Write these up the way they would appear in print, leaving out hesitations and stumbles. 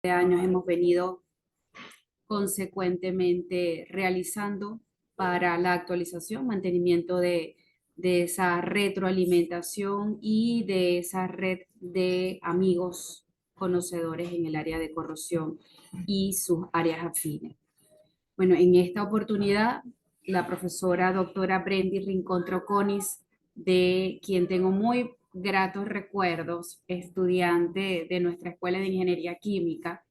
Años hemos venido consecuentemente realizando para la actualización, mantenimiento de esa retroalimentación y de esa red de amigos conocedores en el área de corrosión y sus áreas afines. Bueno, en esta oportunidad, la profesora doctora Brendy Rincón Troconis, de quien tengo muy gratos recuerdos, estudiante de nuestra Escuela de Ingeniería Química,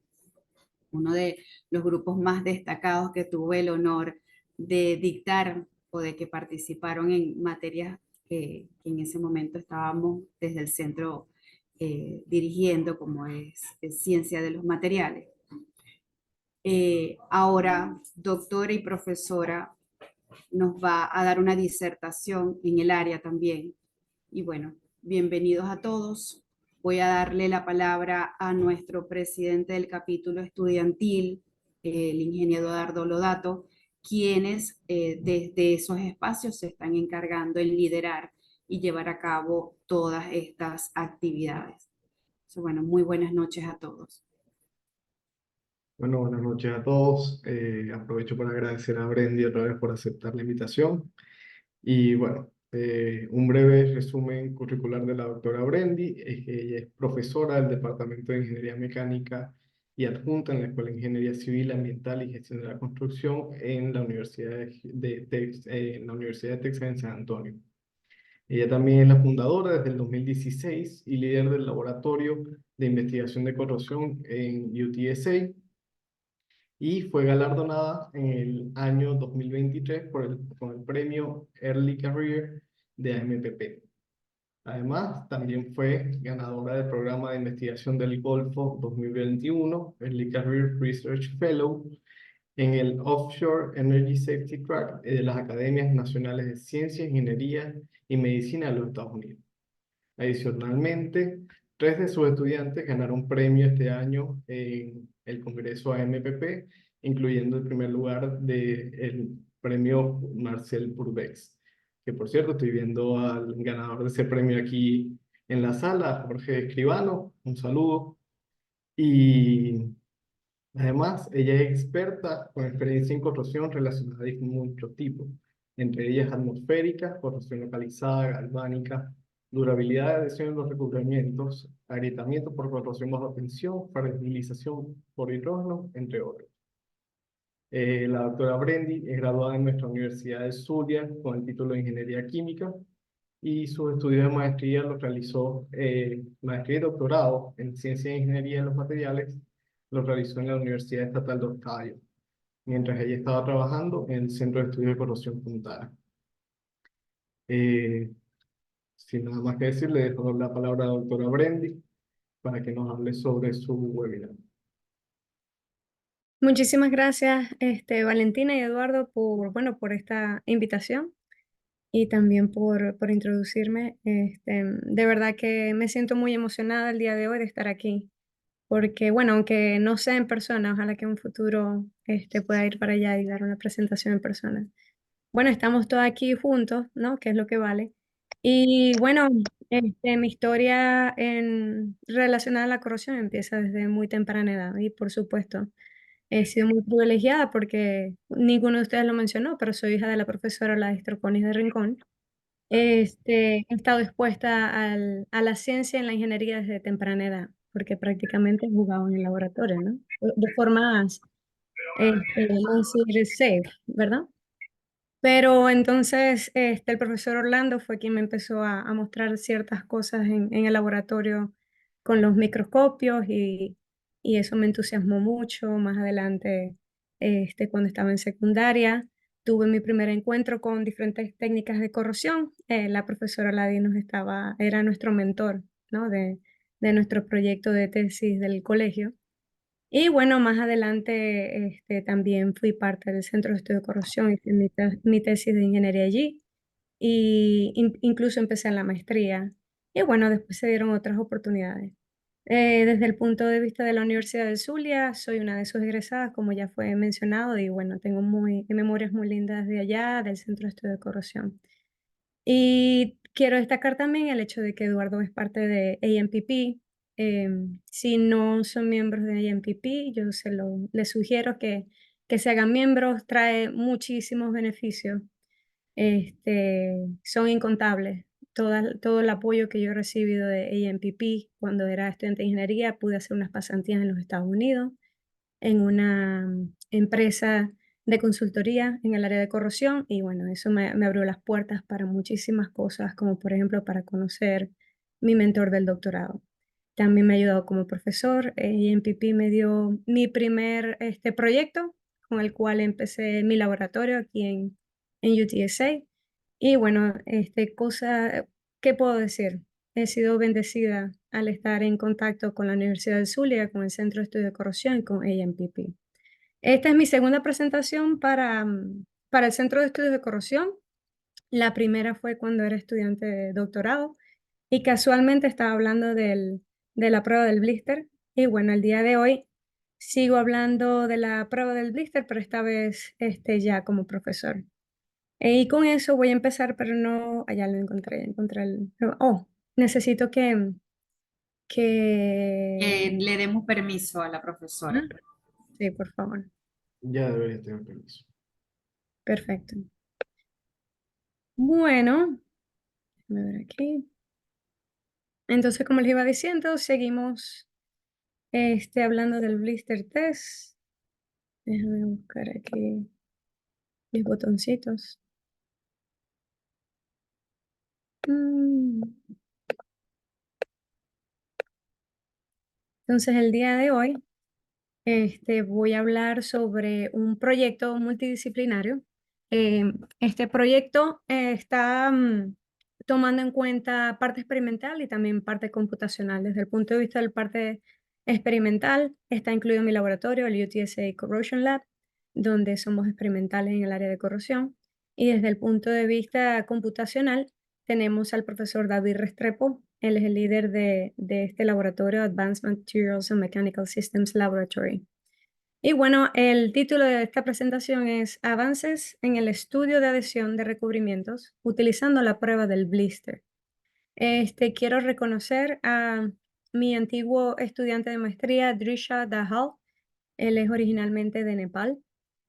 uno de los grupos más destacados que tuve el honor de dictar o de que participaron en materias que en ese momento estábamos desde el centro dirigiendo, como es ciencia de los materiales. Ahora, doctora y profesora, nos va a dar una disertación en el área también. Y bueno, bienvenidos a todos. Voy a darle la palabra a nuestro presidente del capítulo estudiantil, el ingeniero Eduardo Lodato, quienes desde esos espacios se están encargando en liderar y llevar a cabo todas estas actividades. Bueno, muy buenas noches a todos. Bueno, buenas noches a todos. Aprovecho para agradecer a Brendy otra vez por aceptar la invitación. Y bueno, un breve resumen curricular de la doctora Brendy. Es que ella es profesora del Departamento de Ingeniería Mecánica y adjunta en la Escuela de Ingeniería Civil, Ambiental y Gestión de la Construcción en la Universidad de Texas en San Antonio. Ella también es la fundadora desde el 2016 y líder del Laboratorio de Investigación de Corrosión en UTSA, y fue galardonada en el año 2023 con el premio Early Career de AMPP. Además, también fue ganadora del programa de investigación del Golfo 2021, Early Career Research Fellow, en el Offshore Energy Safety Track de las Academias Nacionales de Ciencia, Ingeniería y Medicina de los Estados Unidos. Adicionalmente, 3 de sus estudiantes ganaron premio este año en el Congreso AMPP, incluyendo el primer lugar del premio Marcel Purbex, que por cierto estoy viendo al ganador de ese premio aquí en la sala, Jorge Escribano, un saludo. Y además, ella es experta con experiencia en corrosión relacionada de muchos tipos, entre ellas atmosférica, corrosión localizada, galvánica, durabilidad de adhesión en los recubrimientos, agrietamiento por corrosión bajo tensión, fragilización por hidrógeno, entre otros. La doctora Brendy es graduada en nuestra Universidad de Zulia con el título de Ingeniería Química, y sus estudios de maestría los realizó, maestría y doctorado en Ciencia e Ingeniería de los Materiales, los realizó en la Universidad Estatal de Ohio, mientras ella estaba trabajando en el Centro de Estudios de Corrosión Punta Cana. Eh, Sin nada más que decir, le dejo la palabra a la doctora Brendy para que nos hable sobre su webinar. Muchísimas gracias, Valentina y Eduardo, por esta invitación y también por introducirme. De verdad que me siento muy emocionada el día de hoy de estar aquí, porque, bueno, aunque no sea en persona, ojalá que en un futuro, pueda ir para allá y dar una presentación en persona. Bueno, estamos todos aquí juntos, ¿no? Que es lo que vale. Y bueno, mi historia relacionada a la corrosión empieza desde muy temprana edad y, por supuesto, he sido muy privilegiada porque ninguno de ustedes lo mencionó, pero soy hija de la profesora Gladys Troconis de Rincón. He estado expuesta a la ciencia en la ingeniería desde temprana edad, porque prácticamente he jugado en el laboratorio, ¿no? De formas, vamos a decir, safe, ¿verdad? Pero entonces, el profesor Orlando fue quien me empezó a mostrar ciertas cosas en el laboratorio con los microscopios y eso me entusiasmó mucho. Más adelante, cuando estaba en secundaria, tuve mi primer encuentro con diferentes técnicas de corrosión. La profesora Ladi era nuestro mentor, ¿no? De nuestro proyecto de tesis del colegio. Y bueno, más adelante también fui parte del Centro de Estudio de Corrosión, hice mi tesis de ingeniería allí y incluso empecé en la maestría. Y bueno, después se dieron otras oportunidades. Desde el punto de vista de la Universidad del Zulia, soy una de sus egresadas, como ya fue mencionado, y bueno, tengo memorias muy lindas de allá, del Centro de Estudio de Corrosión. Y quiero destacar también el hecho de que Eduardo es parte de AMPP, Si no son miembros de IMPP, yo les sugiero que se hagan miembros, trae muchísimos beneficios. Son incontables. Todo el apoyo que yo he recibido de IMPP cuando era estudiante de ingeniería, pude hacer unas pasantías en los Estados Unidos, en una empresa de consultoría en el área de corrosión, y bueno, eso me abrió las puertas para muchísimas cosas, como por ejemplo para conocer mi mentor del doctorado. También me ha ayudado como profesor, y IMPP me dio mi primer proyecto con el cual empecé mi laboratorio aquí en UTSA. Y bueno, ¿qué puedo decir? He sido bendecida al estar en contacto con la Universidad del Zulia, con el Centro de Estudio de Corrosión y con AMPP. Esta es mi segunda presentación para el Centro de Estudios de Corrosión. La primera fue cuando era estudiante de doctorado y casualmente estaba hablando de la prueba del blister. Y bueno, el día de hoy sigo hablando de la prueba del blister, pero esta vez ya como profesor. Y con eso voy a empezar, pero no, ya lo encontré, encontré el... Oh, necesito que... Le demos permiso a la profesora. ¿Ah? Sí, por favor. Ya debería tener permiso. Perfecto. Bueno, déjame ver aquí. Entonces, como les iba diciendo, seguimos hablando del blister test. Déjame buscar aquí mis botoncitos. Mm. Entonces, el día de hoy voy a hablar sobre un proyecto multidisciplinario. Este proyecto está tomando en cuenta parte experimental y también parte computacional. Desde el punto de vista de la parte experimental, está incluido mi laboratorio, el UTSA Corrosion Lab, donde somos experimentales en el área de corrosión. Y desde el punto de vista computacional, tenemos al profesor David Restrepo. Él es el líder de este laboratorio, Advanced Materials and Mechanical Systems Laboratory. Y bueno, el título de esta presentación es Avances en el estudio de adhesión de recubrimientos utilizando la prueba del blister. Quiero reconocer a mi antiguo estudiante de maestría, Drisha Dahal. Él es originalmente de Nepal.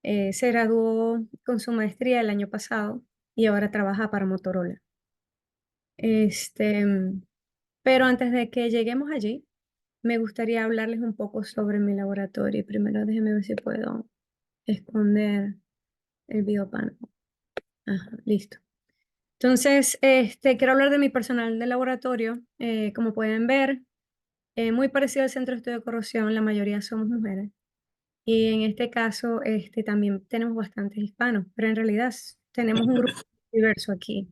Se graduó con su maestría el año pasado y ahora trabaja para Motorola. Este, pero antes de que lleguemos allí, me gustaría hablarles un poco sobre mi laboratorio. Primero déjenme ver si puedo esconder el biopanel. Ajá, listo. Entonces, quiero hablar de mi personal de laboratorio. Como pueden ver, muy parecido al Centro de Estudio de Corrosión, la mayoría somos mujeres. Y en este caso, también tenemos bastantes hispanos, pero en realidad tenemos un grupo diverso aquí.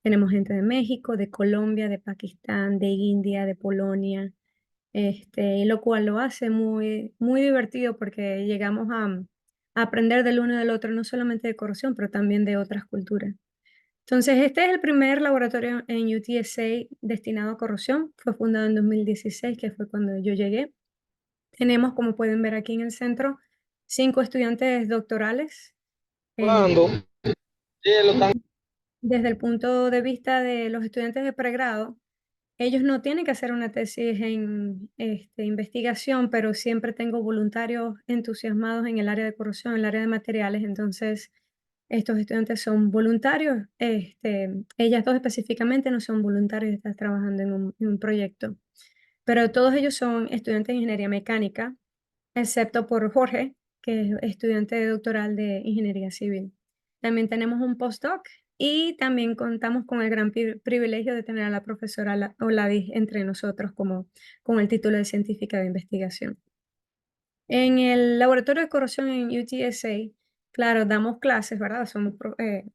Tenemos gente de México, de Colombia, de Pakistán, de India, de Polonia, y lo cual lo hace muy, muy divertido porque llegamos a aprender del uno y del otro, no solamente de corrosión, pero también de otras culturas. Entonces, este es el primer laboratorio en UTSA destinado a corrosión. Fue fundado en 2016, que fue cuando yo llegué. Tenemos, como pueden ver aquí en el centro, 5 estudiantes doctorales. Cuando Desde el punto de vista de los estudiantes de pregrado, ellos no tienen que hacer una tesis en investigación, pero siempre tengo voluntarios entusiasmados en el área de corrosión, en el área de materiales. Entonces, estos estudiantes son voluntarios. Ellas dos específicamente no son voluntarios, están trabajando en un proyecto. Pero todos ellos son estudiantes de ingeniería mecánica, excepto por Jorge, que es estudiante doctoral de ingeniería civil. También tenemos un postdoc y también contamos con el gran privilegio de tener a la profesora Oladis entre nosotros como con el título de científica de investigación. En el laboratorio de corrosión en UTSA, claro, damos clases, ¿verdad?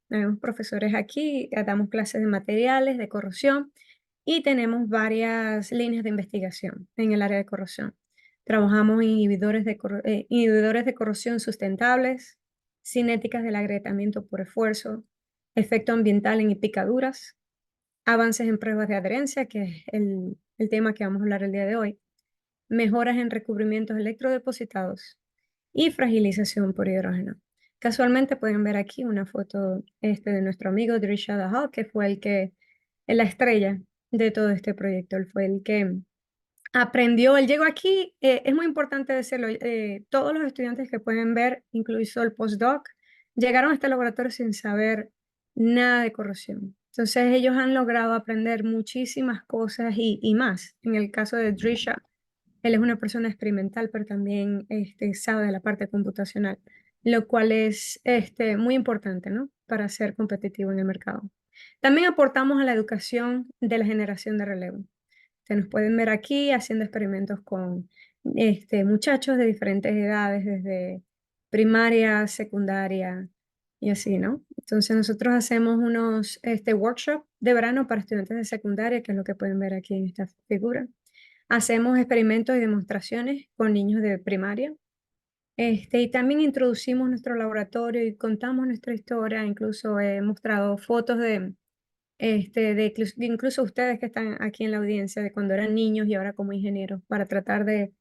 Tenemos profesores aquí, damos clases de materiales, de corrosión y tenemos varias líneas de investigación en el área de corrosión. Trabajamos en inhibidores de corrosión sustentables, cinéticas del agrietamiento por esfuerzo, efecto ambiental en picaduras, avances en pruebas de adherencia, que es el tema que vamos a hablar el día de hoy, mejoras en recubrimientos electrodepositados y fragilización por hidrógeno. Casualmente pueden ver aquí una foto de nuestro amigo Drisha Dahal, que fue la estrella de todo este proyecto. Él fue el que aprendió, él llegó aquí, es muy importante decirlo, todos los estudiantes que pueden ver, incluso el postdoc, llegaron a este laboratorio sin saber nada de corrosión. Entonces ellos han logrado aprender muchísimas cosas y más. En el caso de Drisha, él es una persona experimental, pero también sabe de la parte computacional, lo cual es muy importante, ¿no? Para ser competitivo en el mercado. También aportamos a la educación de la generación de relevo. Se nos pueden ver aquí haciendo experimentos con muchachos de diferentes edades, desde primaria, secundaria y así, ¿no? Entonces nosotros hacemos unos workshops de verano para estudiantes de secundaria, que es lo que pueden ver aquí en esta figura. Hacemos experimentos y demostraciones con niños de primaria. Y también introducimos nuestro laboratorio y contamos nuestra historia. Incluso he mostrado fotos de incluso ustedes que están aquí en la audiencia, de cuando eran niños y ahora como ingenieros, para tratar de,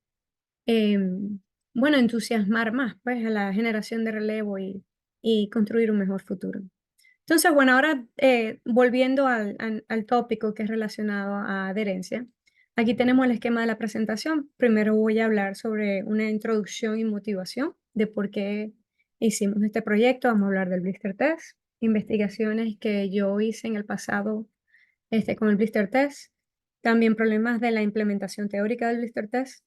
em, bueno, entusiasmar más pues, a la generación de relevo y construir un mejor futuro. Entonces, bueno, ahora volviendo al tópico que es relacionado a adherencia, aquí tenemos el esquema de la presentación. Primero voy a hablar sobre una introducción y motivación de por qué hicimos este proyecto. Vamos a hablar del blister test, investigaciones que yo hice en el pasado con el blister test, también problemas de la implementación teórica del blister test.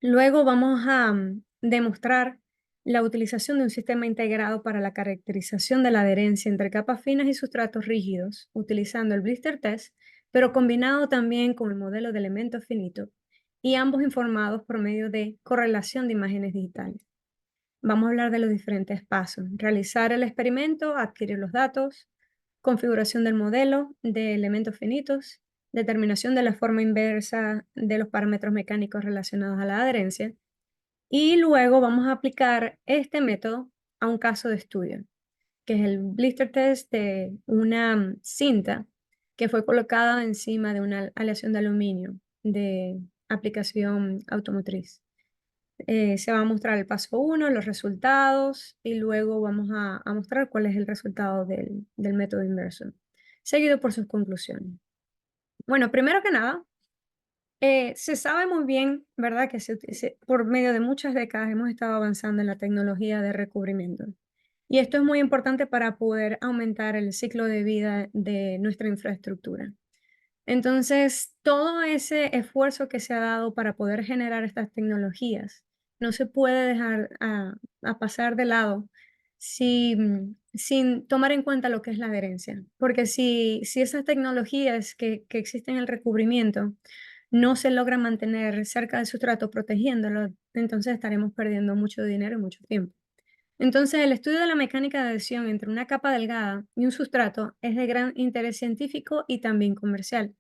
Luego vamos a demostrar la utilización de un sistema integrado para la caracterización de la adherencia entre capas finas y sustratos rígidos, utilizando el blister test, pero combinado también con el modelo de elementos finitos, y ambos informados por medio de correlación de imágenes digitales. Vamos a hablar de los diferentes pasos: realizar el experimento, adquirir los datos, configuración del modelo de elementos finitos, determinación de la forma inversa de los parámetros mecánicos relacionados a la adherencia, y luego vamos a aplicar este método a un caso de estudio, que es el blister test de una cinta que fue colocada encima de una aleación de aluminio de aplicación automotriz. Se va a mostrar el paso 1, los resultados, y luego vamos a mostrar cuál es el resultado del método inverso, seguido por sus conclusiones. Bueno, primero que nada, se sabe muy bien, ¿verdad? Que por medio de muchas décadas hemos estado avanzando en la tecnología de recubrimiento. Y esto es muy importante para poder aumentar el ciclo de vida de nuestra infraestructura. Entonces, todo ese esfuerzo que se ha dado para poder generar estas tecnologías no se puede dejar a pasar de lado sin tomar en cuenta lo que es la adherencia. Porque si esas tecnologías que existen en el recubrimiento no se logran mantener cerca del sustrato protegiéndolo, entonces estaremos perdiendo mucho dinero y mucho tiempo. Entonces, el estudio de la mecánica de adhesión entre una capa delgada y un sustrato es de gran interés científico y también comercial.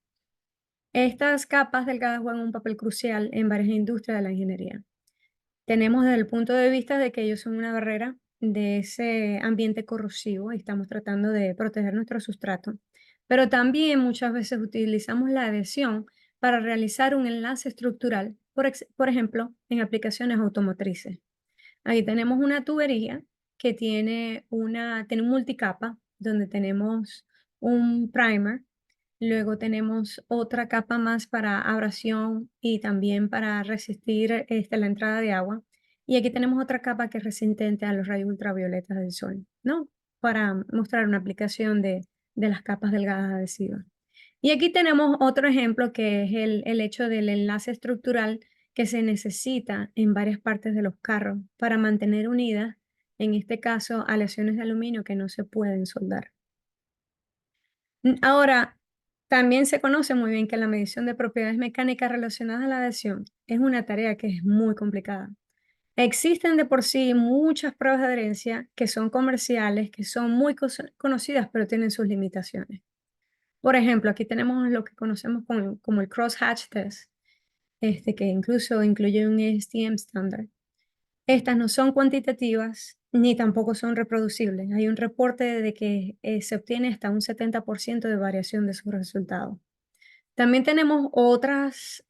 Estas capas delgadas juegan un papel crucial en varias industrias de la ingeniería. Tenemos desde el punto de vista de que ellos son una barrera de ese ambiente corrosivo y estamos tratando de proteger nuestro sustrato. Pero también muchas veces utilizamos la adhesión para realizar un enlace estructural, por ejemplo, en aplicaciones automotrices. Ahí tenemos una tubería que tiene un multicapa donde tenemos un primer. Luego tenemos otra capa más para abrasión y también para resistir la entrada de agua. Y aquí tenemos otra capa que es resistente a los rayos ultravioletas del sol, ¿no? Para mostrar una aplicación de las capas delgadas adhesivas. Y aquí tenemos otro ejemplo que es el hecho del enlace estructural que se necesita en varias partes de los carros para mantener unidas, en este caso, aleaciones de aluminio que no se pueden soldar. Ahora, también se conoce muy bien que la medición de propiedades mecánicas relacionadas a la adhesión es una tarea que es muy complicada. Existen de por sí muchas pruebas de adherencia que son comerciales, que son muy conocidas, pero tienen sus limitaciones. Por ejemplo, aquí tenemos lo que conocemos como el crosshatch test, que incluso incluye un STM estándar. Estas no son cuantitativas ni tampoco son reproducibles. Hay un reporte de que se obtiene hasta un 70% de variación de sus resultados. También tenemos otras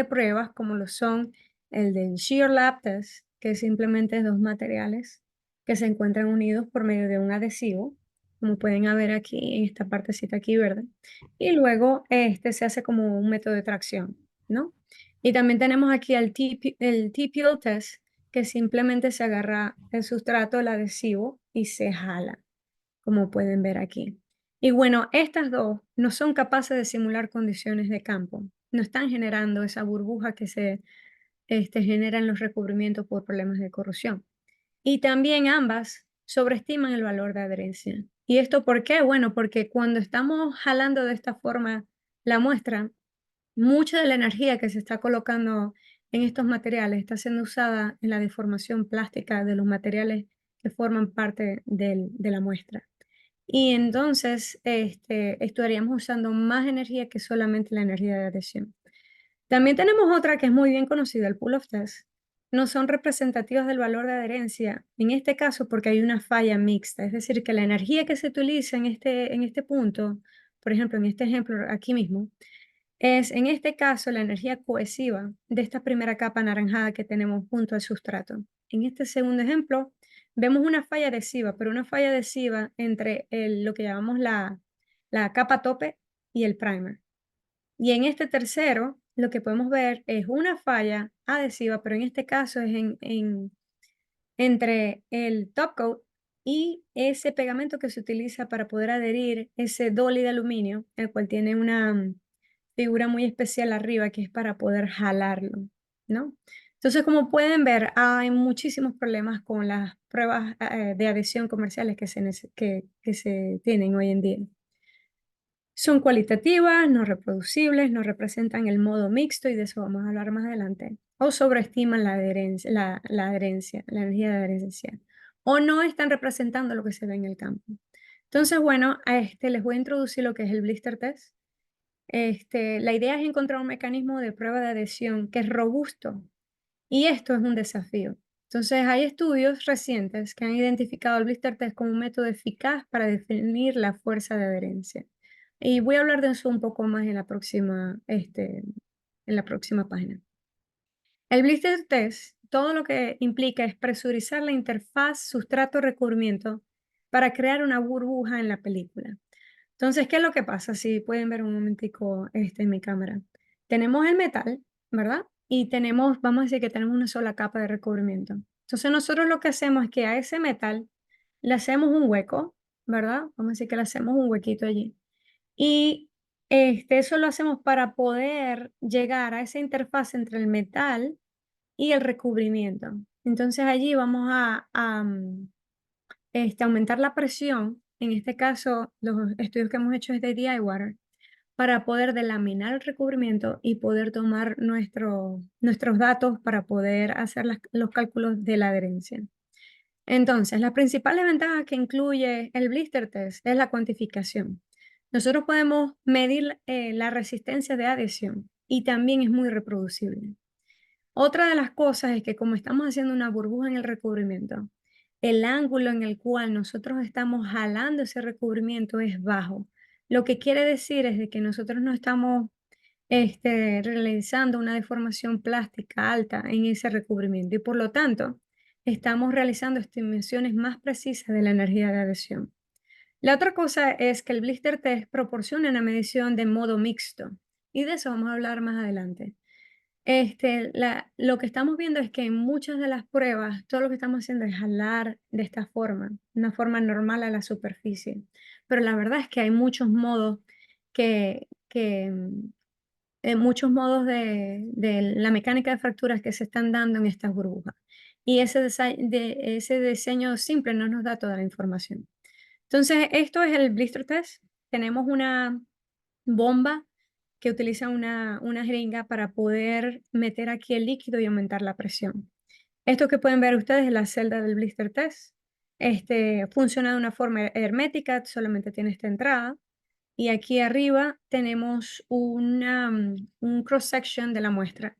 pruebas como lo son el del Shear Lab Test, que simplemente es dos materiales que se encuentran unidos por medio de un adhesivo, como pueden ver aquí en esta partecita aquí verde, y luego se hace como un método de tracción, ¿no? Y también tenemos aquí el T-Peel test, que simplemente se agarra el sustrato, el adhesivo, y se jala, como pueden ver aquí. Y bueno, estas dos no son capaces de simular condiciones de campo. No están generando esa burbuja que se genera en los recubrimientos por problemas de corrosión. Y también ambas sobreestiman el valor de adherencia. ¿Y esto por qué? Bueno, porque cuando estamos jalando de esta forma la muestra, mucha de la energía que se está colocando en estos materiales está siendo usada en la deformación plástica de los materiales que forman parte de la muestra. Y entonces estaríamos usando más energía que solamente la energía de adhesión. También tenemos otra que es muy bien conocida, el pull-off test. No son representativas del valor de adherencia, en este caso porque hay una falla mixta, es decir, que la energía que se utiliza en este punto, por ejemplo, en este ejemplo aquí mismo, es en este caso la energía cohesiva de esta primera capa anaranjada que tenemos junto al sustrato. En este segundo ejemplo, vemos una falla adhesiva, pero una falla adhesiva entre lo que llamamos la capa tope y el primer. Y en este tercero, lo que podemos ver es una falla adhesiva, pero en este caso es entre el top coat y ese pegamento que se utiliza para poder adherir ese dolly de aluminio, el cual tiene una figura muy especial arriba que es para poder jalarlo, ¿no? Entonces, como pueden ver, hay muchísimos problemas con las pruebas de adhesión comerciales que se tienen hoy en día. Son cualitativas, no reproducibles, no representan el modo mixto y de eso vamos a hablar más adelante. O sobreestiman la adherencia, la energía de adherencia. O no están representando lo que se ve en el campo. Entonces, bueno, les voy a introducir lo que es el blister test. La idea es encontrar un mecanismo de prueba de adhesión que es robusto y esto es un desafío. Entonces, hay estudios recientes que han identificado el blister test como un método eficaz para definir la fuerza de adherencia. Y voy a hablar de eso un poco más en la próxima página. El blister test, todo lo que implica es presurizar la interfaz sustrato-recubrimiento para crear una burbuja en la película. Entonces, ¿qué es lo que pasa? Si pueden ver un momentico en mi cámara. Tenemos el metal, ¿verdad? Y tenemos, vamos a decir que tenemos una sola capa de recubrimiento. Entonces, nosotros lo que hacemos es que a ese metal le hacemos un hueco, ¿verdad? Vamos a decir que le hacemos un huequito allí. Y eso lo hacemos para poder llegar a esa interfaz entre el metal y el recubrimiento. Entonces, allí vamos aumentar la presión. En este caso, los estudios que hemos hecho es de DI water, para poder delaminar el recubrimiento y poder tomar nuestros datos para poder hacer los cálculos de la adherencia. Entonces, las principales ventajas que incluye el blister test es la cuantificación. Nosotros podemos medir la resistencia de adhesión y también es muy reproducible. Otra de las cosas es que como estamos haciendo una burbuja en el recubrimiento, el ángulo en el cual nosotros estamos jalando ese recubrimiento es bajo. Lo que quiere decir es de que nosotros no estamos realizando una deformación plástica alta en ese recubrimiento y por lo tanto estamos realizando estimaciones más precisas de la energía de adhesión. La otra cosa es que el blister test proporciona una medición de modo mixto y de eso vamos a hablar más adelante. Lo que estamos viendo es que en muchas de las pruebas, todo lo que estamos haciendo es jalar de esta forma, una forma normal a la superficie. Pero la verdad es que hay muchos modos muchos modos de la mecánica de fracturas que se están dando en estas burbujas. Y ese diseño simple no nos da toda la información. Entonces, esto es el blister test. Tenemos una bomba que utiliza una jeringa para poder meter aquí el líquido y aumentar la presión. Esto que pueden ver ustedes es la celda del blister test. Funciona de una forma hermética, solamente tiene esta entrada. Y aquí arriba tenemos un cross section de la muestra.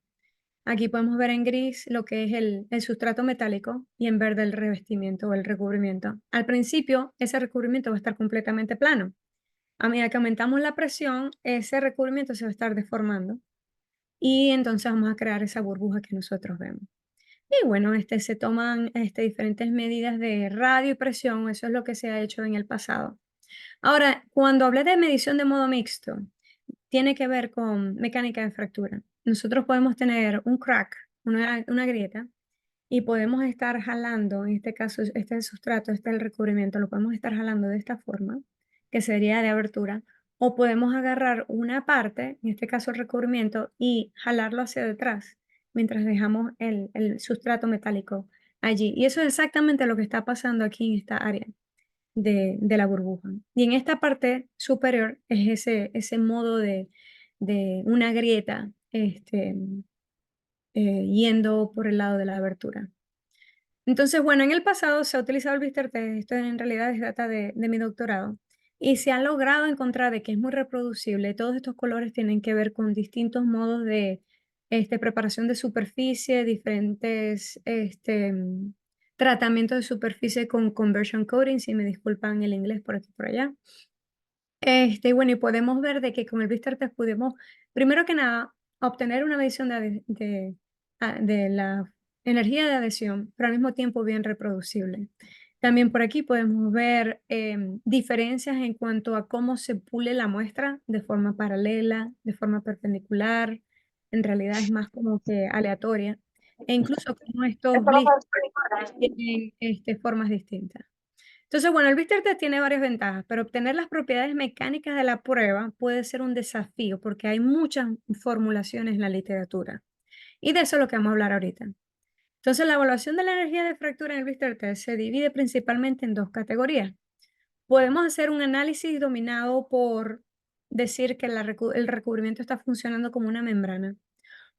Aquí podemos ver en gris lo que es el sustrato metálico y en verde el revestimiento o el recubrimiento. Al principio, ese recubrimiento va a estar completamente plano. A medida que aumentamos la presión, ese recubrimiento se va a estar deformando y entonces vamos a crear esa burbuja que nosotros vemos. Y bueno, se toman diferentes medidas de radio y presión, eso es lo que se ha hecho en el pasado. Ahora, cuando hablé de medición de modo mixto, tiene que ver con mecánica de fractura. nosotros podemos tener un crack, una grieta, y podemos estar jalando, en este caso, este es el sustrato, este es el recubrimiento, lo podemos estar jalando de esta forma, que sería de abertura, o podemos agarrar una parte, en este caso el recubrimiento, y jalarlo hacia detrás, mientras dejamos el sustrato metálico allí. Y eso es exactamente lo que está pasando aquí en esta área de la burbuja. Y en esta parte superior es ese modo de una grieta yendo por el lado de la abertura. Entonces, bueno, en el pasado se ha utilizado el blister test, esto en realidad es data de mi doctorado, y se ha logrado encontrar de que es muy reproducible. Todos estos colores tienen que ver con distintos modos de preparación de superficie, diferentes tratamientos de superficie con conversion coding, si me disculpan el inglés por aquí y por allá. Bueno, y podemos ver de que con el blister test pudimos, primero que nada, obtener una medición de la energía de adhesión, pero al mismo tiempo bien reproducible. También por aquí podemos ver diferencias en cuanto a cómo se pule la muestra de forma paralela, de forma perpendicular. En realidad es más como que aleatoria. E incluso como estos blisters tienen formas distintas. Entonces, bueno, el blister test tiene varias ventajas, pero obtener las propiedades mecánicas de la prueba puede ser un desafío porque hay muchas formulaciones en la literatura. Y de eso es lo que vamos a hablar ahorita. Entonces, la evaluación de la energía de fractura en el blister test se divide principalmente en dos categorías. Podemos hacer un análisis dominado por decir que el recubrimiento está funcionando como una membrana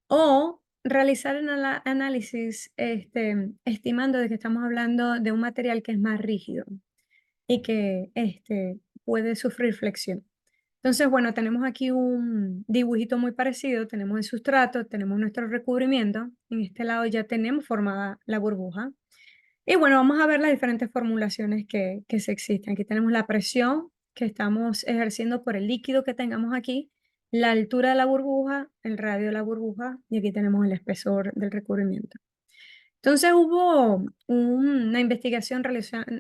o realizar un análisis estimando de que estamos hablando de un material que es más rígido y que puede sufrir flexión. Entonces, bueno, tenemos aquí un dibujito muy parecido, tenemos el sustrato, tenemos nuestro recubrimiento, en este lado ya tenemos formada la burbuja. Y bueno, vamos a ver las diferentes formulaciones que se existen. Aquí tenemos la presión que estamos ejerciendo por el líquido que tengamos aquí, la altura de la burbuja, el radio de la burbuja y aquí tenemos el espesor del recubrimiento. Entonces hubo una investigación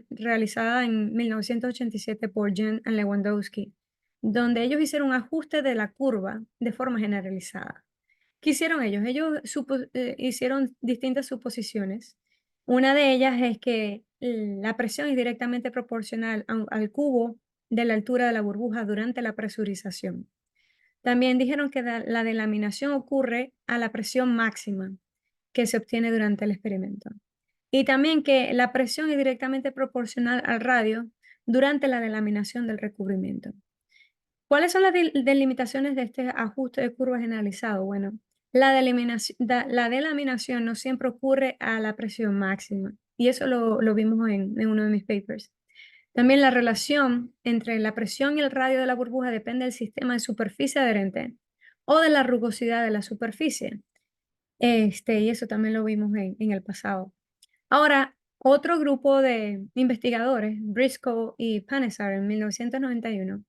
realizada en 1987 por Jen y Lewandowski, donde ellos hicieron un ajuste de la curva de forma generalizada. ¿Qué hicieron ellos? Ellos hicieron distintas suposiciones. Una de ellas es que la presión es directamente proporcional al cubo de la altura de la burbuja durante la presurización. También dijeron que la delaminación ocurre a la presión máxima que se obtiene durante el experimento. Y también que la presión es directamente proporcional al radio durante la delaminación del recubrimiento. ¿Cuáles son las delimitaciones de este ajuste de curva generalizado? Bueno, la delaminación no siempre ocurre a la presión máxima y eso lo vimos en uno de mis papers. También la relación entre la presión y el radio de la burbuja depende del sistema de superficie adherente o de la rugosidad de la superficie. Y eso también lo vimos en el pasado. Ahora, otro grupo de investigadores, Briscoe y Panesar, en 1991,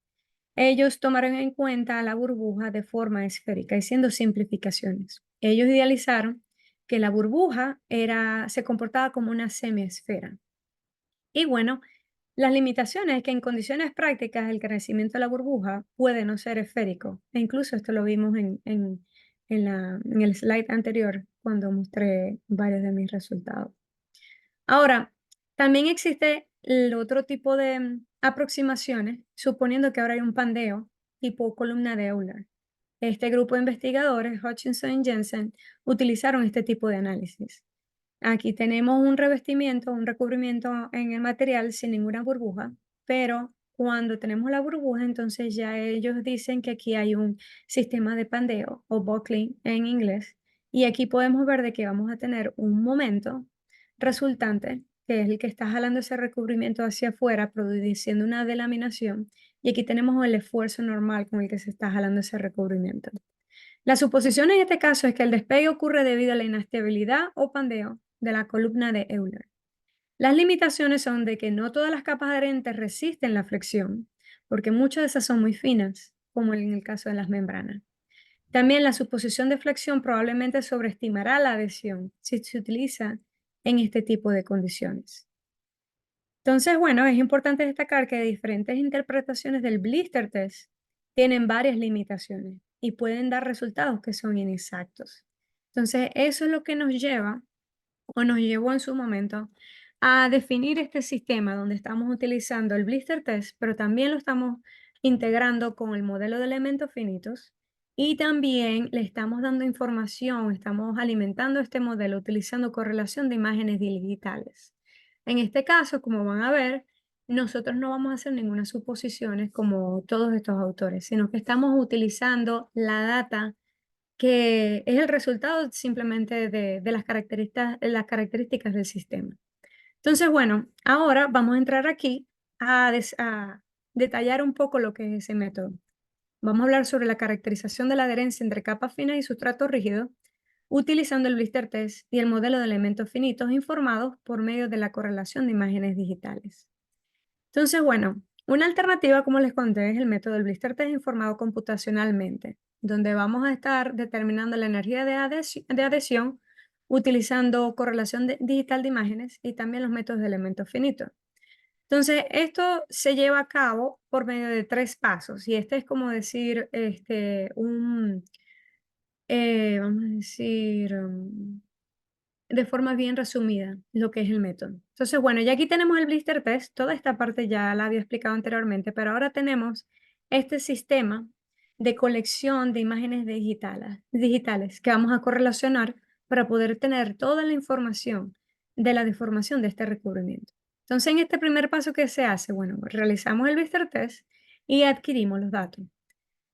ellos tomaron en cuenta la burbuja de forma esférica, haciendo simplificaciones. Ellos idealizaron que la burbuja se comportaba como una semiesfera. Y bueno, las limitaciones es que en condiciones prácticas el crecimiento de la burbuja puede no ser esférico. E incluso esto lo vimos en el slide anterior cuando mostré varios de mis resultados. Ahora, también existe el otro tipo de aproximaciones, suponiendo que ahora hay un pandeo tipo columna de Euler. Este grupo de investigadores, Hutchinson y Jensen, utilizaron este tipo de análisis. Aquí tenemos un revestimiento, un recubrimiento en el material sin ninguna burbuja, pero cuando tenemos la burbuja, entonces ya ellos dicen que aquí hay un sistema de pandeo o buckling en inglés, y aquí podemos ver de que vamos a tener un momento resultante, que es el que está jalando ese recubrimiento hacia afuera, produciendo una delaminación, y aquí tenemos el esfuerzo normal con el que se está jalando ese recubrimiento. La suposición en este caso es que el despegue ocurre debido a la inestabilidad o pandeo de la columna de Euler. Las limitaciones son de que no todas las capas adherentes resisten la flexión, porque muchas de esas son muy finas, como en el caso de las membranas. También la suposición de flexión probablemente sobreestimará la adhesión si se utiliza en este tipo de condiciones. Entonces, bueno, es importante destacar que diferentes interpretaciones del blister test tienen varias limitaciones. y pueden dar resultados que son inexactos. Entonces, eso es lo que nos lleva o nos llevó en su momento a definir este sistema donde estamos utilizando el blister test, pero también lo estamos integrando con el modelo de elementos finitos y también le estamos dando información, estamos alimentando este modelo utilizando correlación de imágenes digitales. En este caso, como van a ver, nosotros no vamos a hacer ninguna suposiciones como todos estos autores, sino que estamos utilizando la data que es el resultado simplemente de las características del sistema. Entonces, bueno, ahora vamos a entrar aquí a detallar un poco lo que es ese método. Vamos a hablar sobre la caracterización de la adherencia entre capas finas y sustrato rígido, utilizando el blister test y el modelo de elementos finitos informados por medio de la correlación de imágenes digitales. Entonces, bueno, una alternativa, como les conté, es el método del blister test informado computacionalmente, donde vamos a estar determinando la energía de adhesión utilizando correlación digital de imágenes y también los métodos de elementos finitos. Entonces, esto se lleva a cabo por medio de 3 pasos y este es como decir, vamos a decir, de forma bien resumida lo que es el método. Entonces, bueno, ya aquí tenemos el blister test, toda esta parte ya la había explicado anteriormente, pero ahora tenemos este sistema de colección de imágenes digitales que vamos a correlacionar para poder tener toda la información de la deformación de este recubrimiento. Entonces, en este primer paso que se hace, bueno, realizamos el blister test y adquirimos los datos.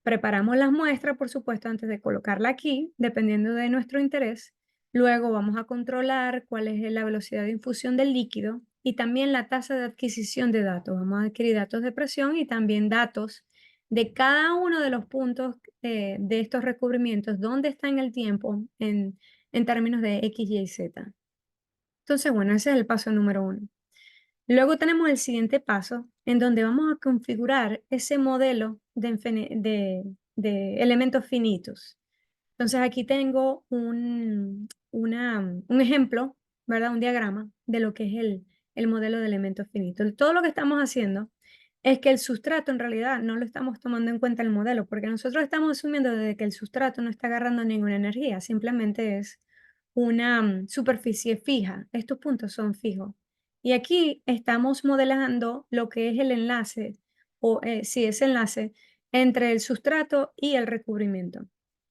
Preparamos las muestras, por supuesto, antes de colocarla aquí, dependiendo de nuestro interés. Luego vamos a controlar cuál es la velocidad de infusión del líquido y también la tasa de adquisición de datos. Vamos a adquirir datos de presión y también datos de cada uno de los puntos de estos recubrimientos, dónde está en el tiempo en términos de X, Y, Z. Entonces, bueno, ese es el paso número 1. Luego tenemos el siguiente paso, en donde vamos a configurar ese modelo de elementos finitos. Entonces aquí tengo un ejemplo, ¿verdad? Un diagrama de lo que es el modelo de elementos finitos. Todo lo que estamos haciendo es que el sustrato en realidad no lo estamos tomando en cuenta en el modelo, porque nosotros estamos asumiendo desde que el sustrato no está agarrando ninguna energía, simplemente es una superficie fija. Estos puntos son fijos. Y aquí estamos modelando lo que es el enlace, o sí, ese enlace entre el sustrato y el recubrimiento.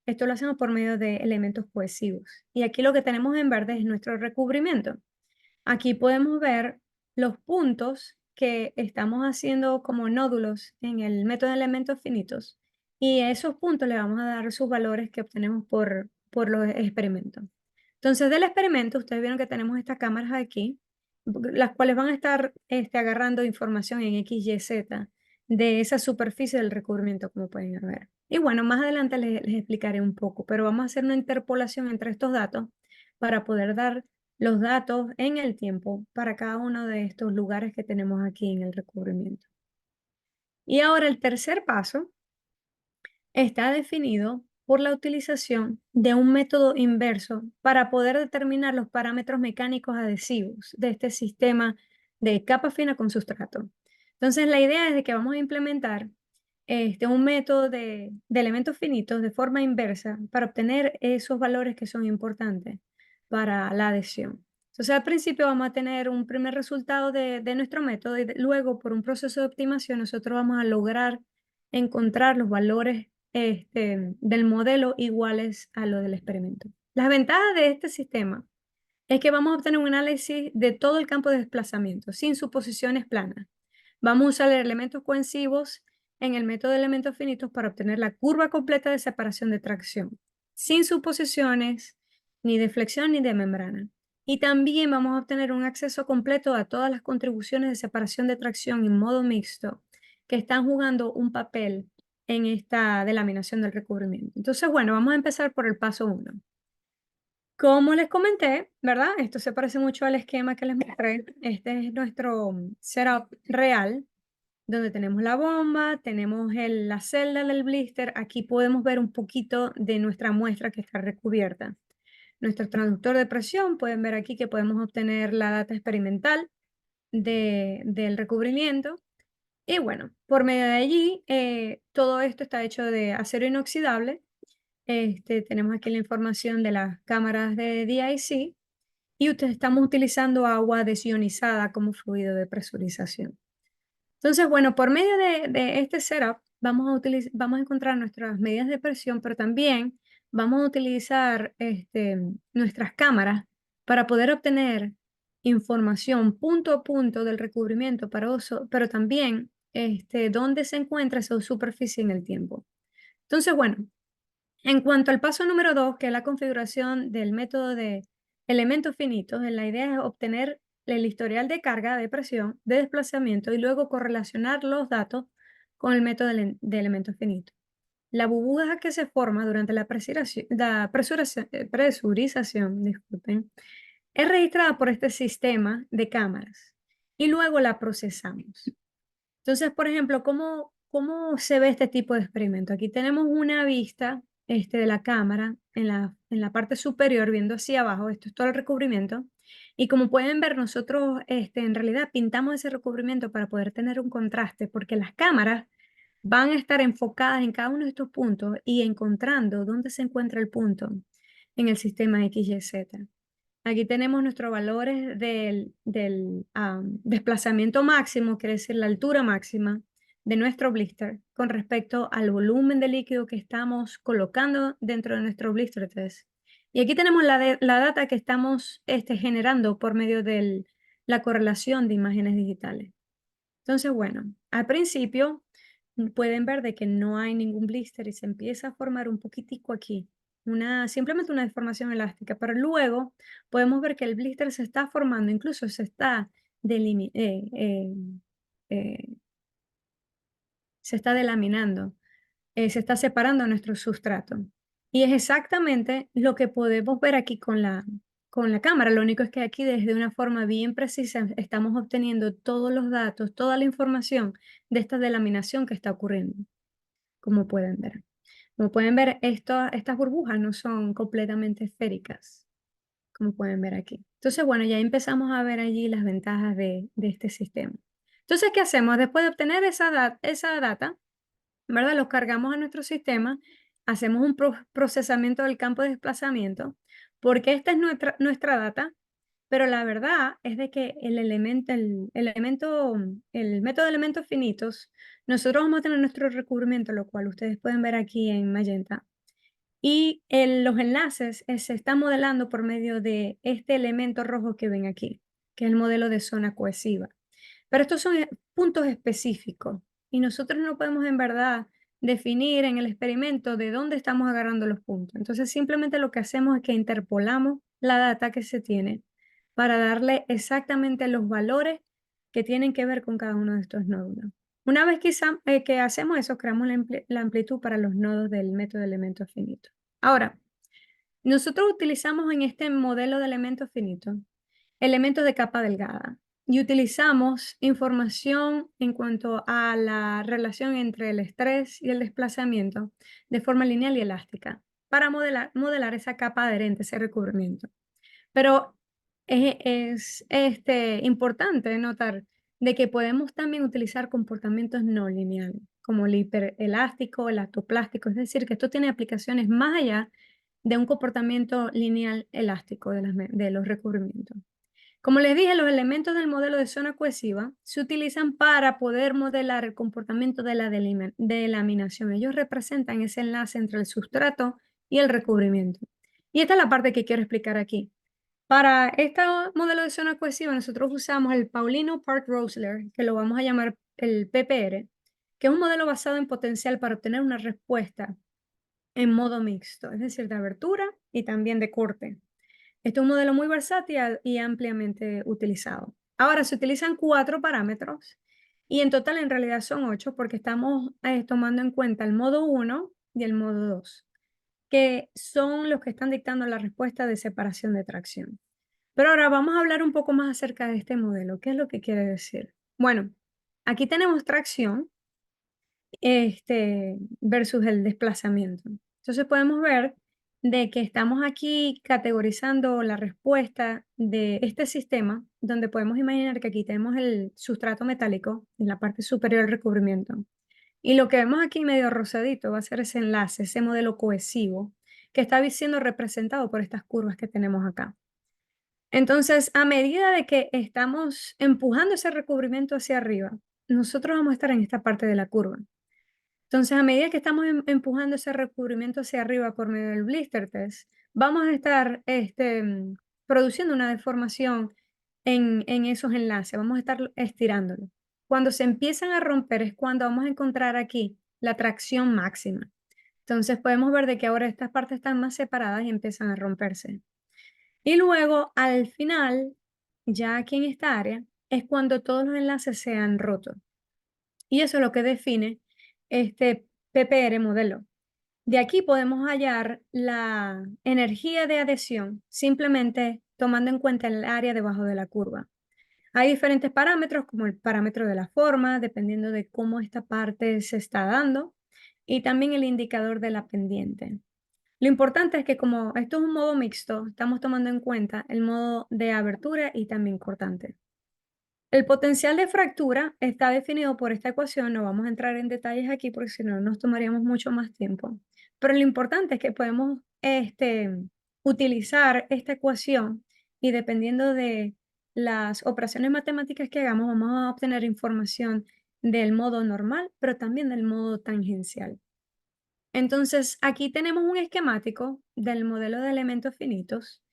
Esto lo hacemos por medio de elementos cohesivos. Y aquí lo que tenemos en verde es nuestro recubrimiento. Aquí podemos ver los puntos que estamos haciendo como nódulos en el método de elementos finitos. Y a esos puntos le vamos a dar sus valores que obtenemos por los experimentos. Entonces, del experimento, ustedes vieron que tenemos estas cámaras aquí, las cuales van a estar agarrando información en X, Y, Z de esa superficie del recubrimiento, como pueden ver. Y bueno, más adelante les explicaré un poco, pero vamos a hacer una interpolación entre estos datos para poder dar los datos en el tiempo para cada uno de estos lugares que tenemos aquí en el recubrimiento. Y ahora el tercer paso está definido por la utilización de un método inverso para poder determinar los parámetros mecánicos adhesivos de este sistema de capa fina con sustrato. Entonces, la idea es de que vamos a implementar un método de elementos finitos de forma inversa para obtener esos valores que son importantes para la adhesión. Entonces, al principio vamos a tener un primer resultado de nuestro método y luego, por un proceso de optimización, nosotros vamos a lograr encontrar los valores del modelo iguales a lo del experimento. Las ventajas de este sistema es que vamos a obtener un análisis de todo el campo de desplazamiento sin suposiciones planas. Vamos a usar elementos cohesivos en el método de elementos finitos para obtener la curva completa de separación de tracción, sin suposiciones ni de flexión ni de membrana. Y también vamos a obtener un acceso completo a todas las contribuciones de separación de tracción en modo mixto que están jugando un papel en esta delaminación del recubrimiento. Entonces, bueno, vamos a empezar por el paso 1. Como les comenté, ¿verdad? Esto se parece mucho al esquema que les mostré. Este es nuestro setup real, donde tenemos la bomba, tenemos la celda del blister. Aquí podemos ver un poquito de nuestra muestra que está recubierta. Nuestro transductor de presión, pueden ver aquí que podemos obtener la data experimental del recubrimiento. Y bueno, por medio de allí, todo esto está hecho de acero inoxidable. Tenemos aquí la información de las cámaras de DIC y estamos utilizando agua desionizada como fluido de presurización. Entonces, bueno, por medio de este setup vamos a encontrar nuestras medidas de presión, pero también vamos a utilizar nuestras cámaras para poder obtener información punto a punto del recubrimiento para uso, pero también dónde se encuentra esa superficie en el tiempo. Entonces, bueno, en cuanto al paso número 2, que es la configuración del método de elementos finitos, la idea es obtener el historial de carga, de presión, de desplazamiento y luego correlacionar los datos con el método de elementos finitos. La burbuja que se forma durante la presurización, disculpen, es registrada por este sistema de cámaras y luego la procesamos. Entonces, por ejemplo, ¿cómo se ve este tipo de experimento? Aquí tenemos una vista de la cámara en la parte superior, viendo hacia abajo. Esto es todo el recubrimiento. Y como pueden ver, nosotros en realidad pintamos ese recubrimiento para poder tener un contraste, porque las cámaras van a estar enfocadas en cada uno de estos puntos y encontrando dónde se encuentra el punto en el sistema XYZ. Aquí tenemos nuestros valores del desplazamiento máximo, quiere decir la altura máxima de nuestro blister con respecto al volumen de líquido que estamos colocando dentro de nuestro blister test. Y aquí tenemos la data que estamos generando por medio de la correlación de imágenes digitales. Entonces, bueno, al principio pueden ver de que no hay ningún blister y se empieza a formar un poquitico aquí, simplemente una deformación elástica, pero luego podemos ver que el blister se está formando, incluso delimi- eh, eh, eh, se está delaminando, se está separando nuestro sustrato. Y es exactamente lo que podemos ver aquí con la cámara. Lo único es que aquí desde una forma bien precisa estamos obteniendo todos los datos, toda la información de esta delaminación que está ocurriendo, como pueden ver. Como pueden ver, estas burbujas no son completamente esféricas, como pueden ver aquí. Entonces, bueno, ya empezamos a ver allí las ventajas de este sistema. Entonces, ¿qué hacemos? Después de obtener esa data, ¿verdad? Los cargamos a nuestro sistema, hacemos un procesamiento del campo de desplazamiento, porque esta es nuestra data, pero la verdad es de que el método de elementos finitos, nosotros vamos a tener nuestro recubrimiento, lo cual ustedes pueden ver aquí en magenta, y los enlaces se están modelando por medio de este elemento rojo que ven aquí, que es el modelo de zona cohesiva. Pero estos son puntos específicos y nosotros no podemos en verdad definir en el experimento de dónde estamos agarrando los puntos. Entonces simplemente lo que hacemos es que interpolamos la data que se tiene para darle exactamente los valores que tienen que ver con cada uno de estos nódulos. Una vez que hacemos eso, creamos la amplitud para los nodos del método de elementos finitos. Ahora, nosotros utilizamos en este modelo de elementos finitos elementos de capa delgada y utilizamos información en cuanto a la relación entre el estrés y el desplazamiento de forma lineal y elástica para modelar esa capa adherente, ese recubrimiento. Pero es importante notar de que podemos también utilizar comportamientos no lineales, como el hiperelástico, el lactoplástico, es decir, que esto tiene aplicaciones más allá de un comportamiento lineal elástico de los recubrimientos. Como les dije, los elementos del modelo de zona cohesiva se utilizan para poder modelar el comportamiento de la delaminación. Ellos representan ese enlace entre el sustrato y el recubrimiento. Y esta es la parte que quiero explicar aquí. Para este modelo de zona cohesiva, nosotros usamos el Paulino Park-Rosler, que lo vamos a llamar el PPR, que es un modelo basado en potencial para obtener una respuesta en modo mixto, es decir, de abertura y también de corte. Este es un modelo muy versátil y ampliamente utilizado. Ahora se utilizan 4 parámetros y en total en realidad son 8 porque estamos tomando en cuenta el modo 1 y el modo 2, que son los que están dictando la respuesta de separación de tracción. Pero ahora vamos a hablar un poco más acerca de este modelo. ¿Qué es lo que quiere decir? Bueno, aquí tenemos tracción versus el desplazamiento. Entonces podemos ver de que estamos aquí categorizando la respuesta de este sistema, donde podemos imaginar que aquí tenemos el sustrato metálico en la parte superior del recubrimiento. Y lo que vemos aquí medio rosadito va a ser ese enlace, ese modelo cohesivo, que está siendo representado por estas curvas que tenemos acá. Entonces, a medida de que estamos empujando ese recubrimiento hacia arriba, nosotros vamos a estar en esta parte de la curva. Entonces, a medida que estamos empujando ese recubrimiento hacia arriba por medio del blister test, vamos a estar produciendo una deformación en esos enlaces, vamos a estar estirándolo. Cuando se empiezan a romper es cuando vamos a encontrar aquí la tracción máxima. Entonces podemos ver de que ahora estas partes están más separadas y empiezan a romperse. Y luego, al final, ya aquí en esta área, es cuando todos los enlaces se han roto. Y eso es lo que define este PPR modelo. De aquí podemos hallar la energía de adhesión simplemente tomando en cuenta el área debajo de la curva. Hay diferentes parámetros, como el parámetro de la forma, dependiendo de cómo esta parte se está dando, y también el indicador de la pendiente. Lo importante es que como esto es un modo mixto, estamos tomando en cuenta el modo de abertura y también cortante. El potencial de fractura está definido por esta ecuación, no vamos a entrar en detalles aquí porque si no nos tomaríamos mucho más tiempo, pero lo importante es que podemos utilizar esta ecuación y dependiendo de las operaciones matemáticas que hagamos, vamos a obtener información del modo normal, pero también del modo tangencial. Entonces, aquí tenemos un esquemático del modelo de elementos finitos,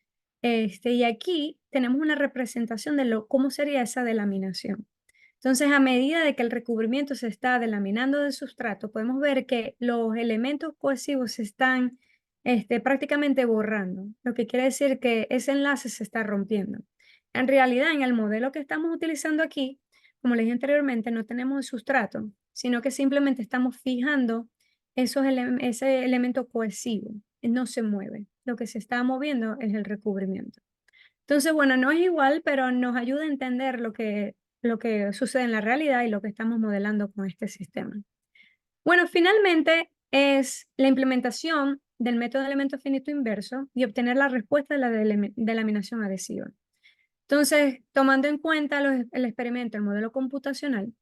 y aquí tenemos una representación de cómo sería esa delaminación. Entonces, a medida de que el recubrimiento se está delaminando del sustrato, podemos ver que los elementos cohesivos se están prácticamente borrando, lo que quiere decir que ese enlace se está rompiendo. En realidad, en el modelo que estamos utilizando aquí, como les dije anteriormente, no tenemos el sustrato, sino que simplemente estamos fijando ese elemento cohesivo, no se mueve. Lo que se está moviendo es el recubrimiento. Entonces, bueno, no es igual, pero nos ayuda a entender lo que sucede en la realidad y lo que estamos modelando con este sistema. Bueno, finalmente es la implementación del método de elemento finito inverso y obtener la respuesta de la delaminación adhesiva. Entonces, tomando en cuenta el experimento, el modelo computacional,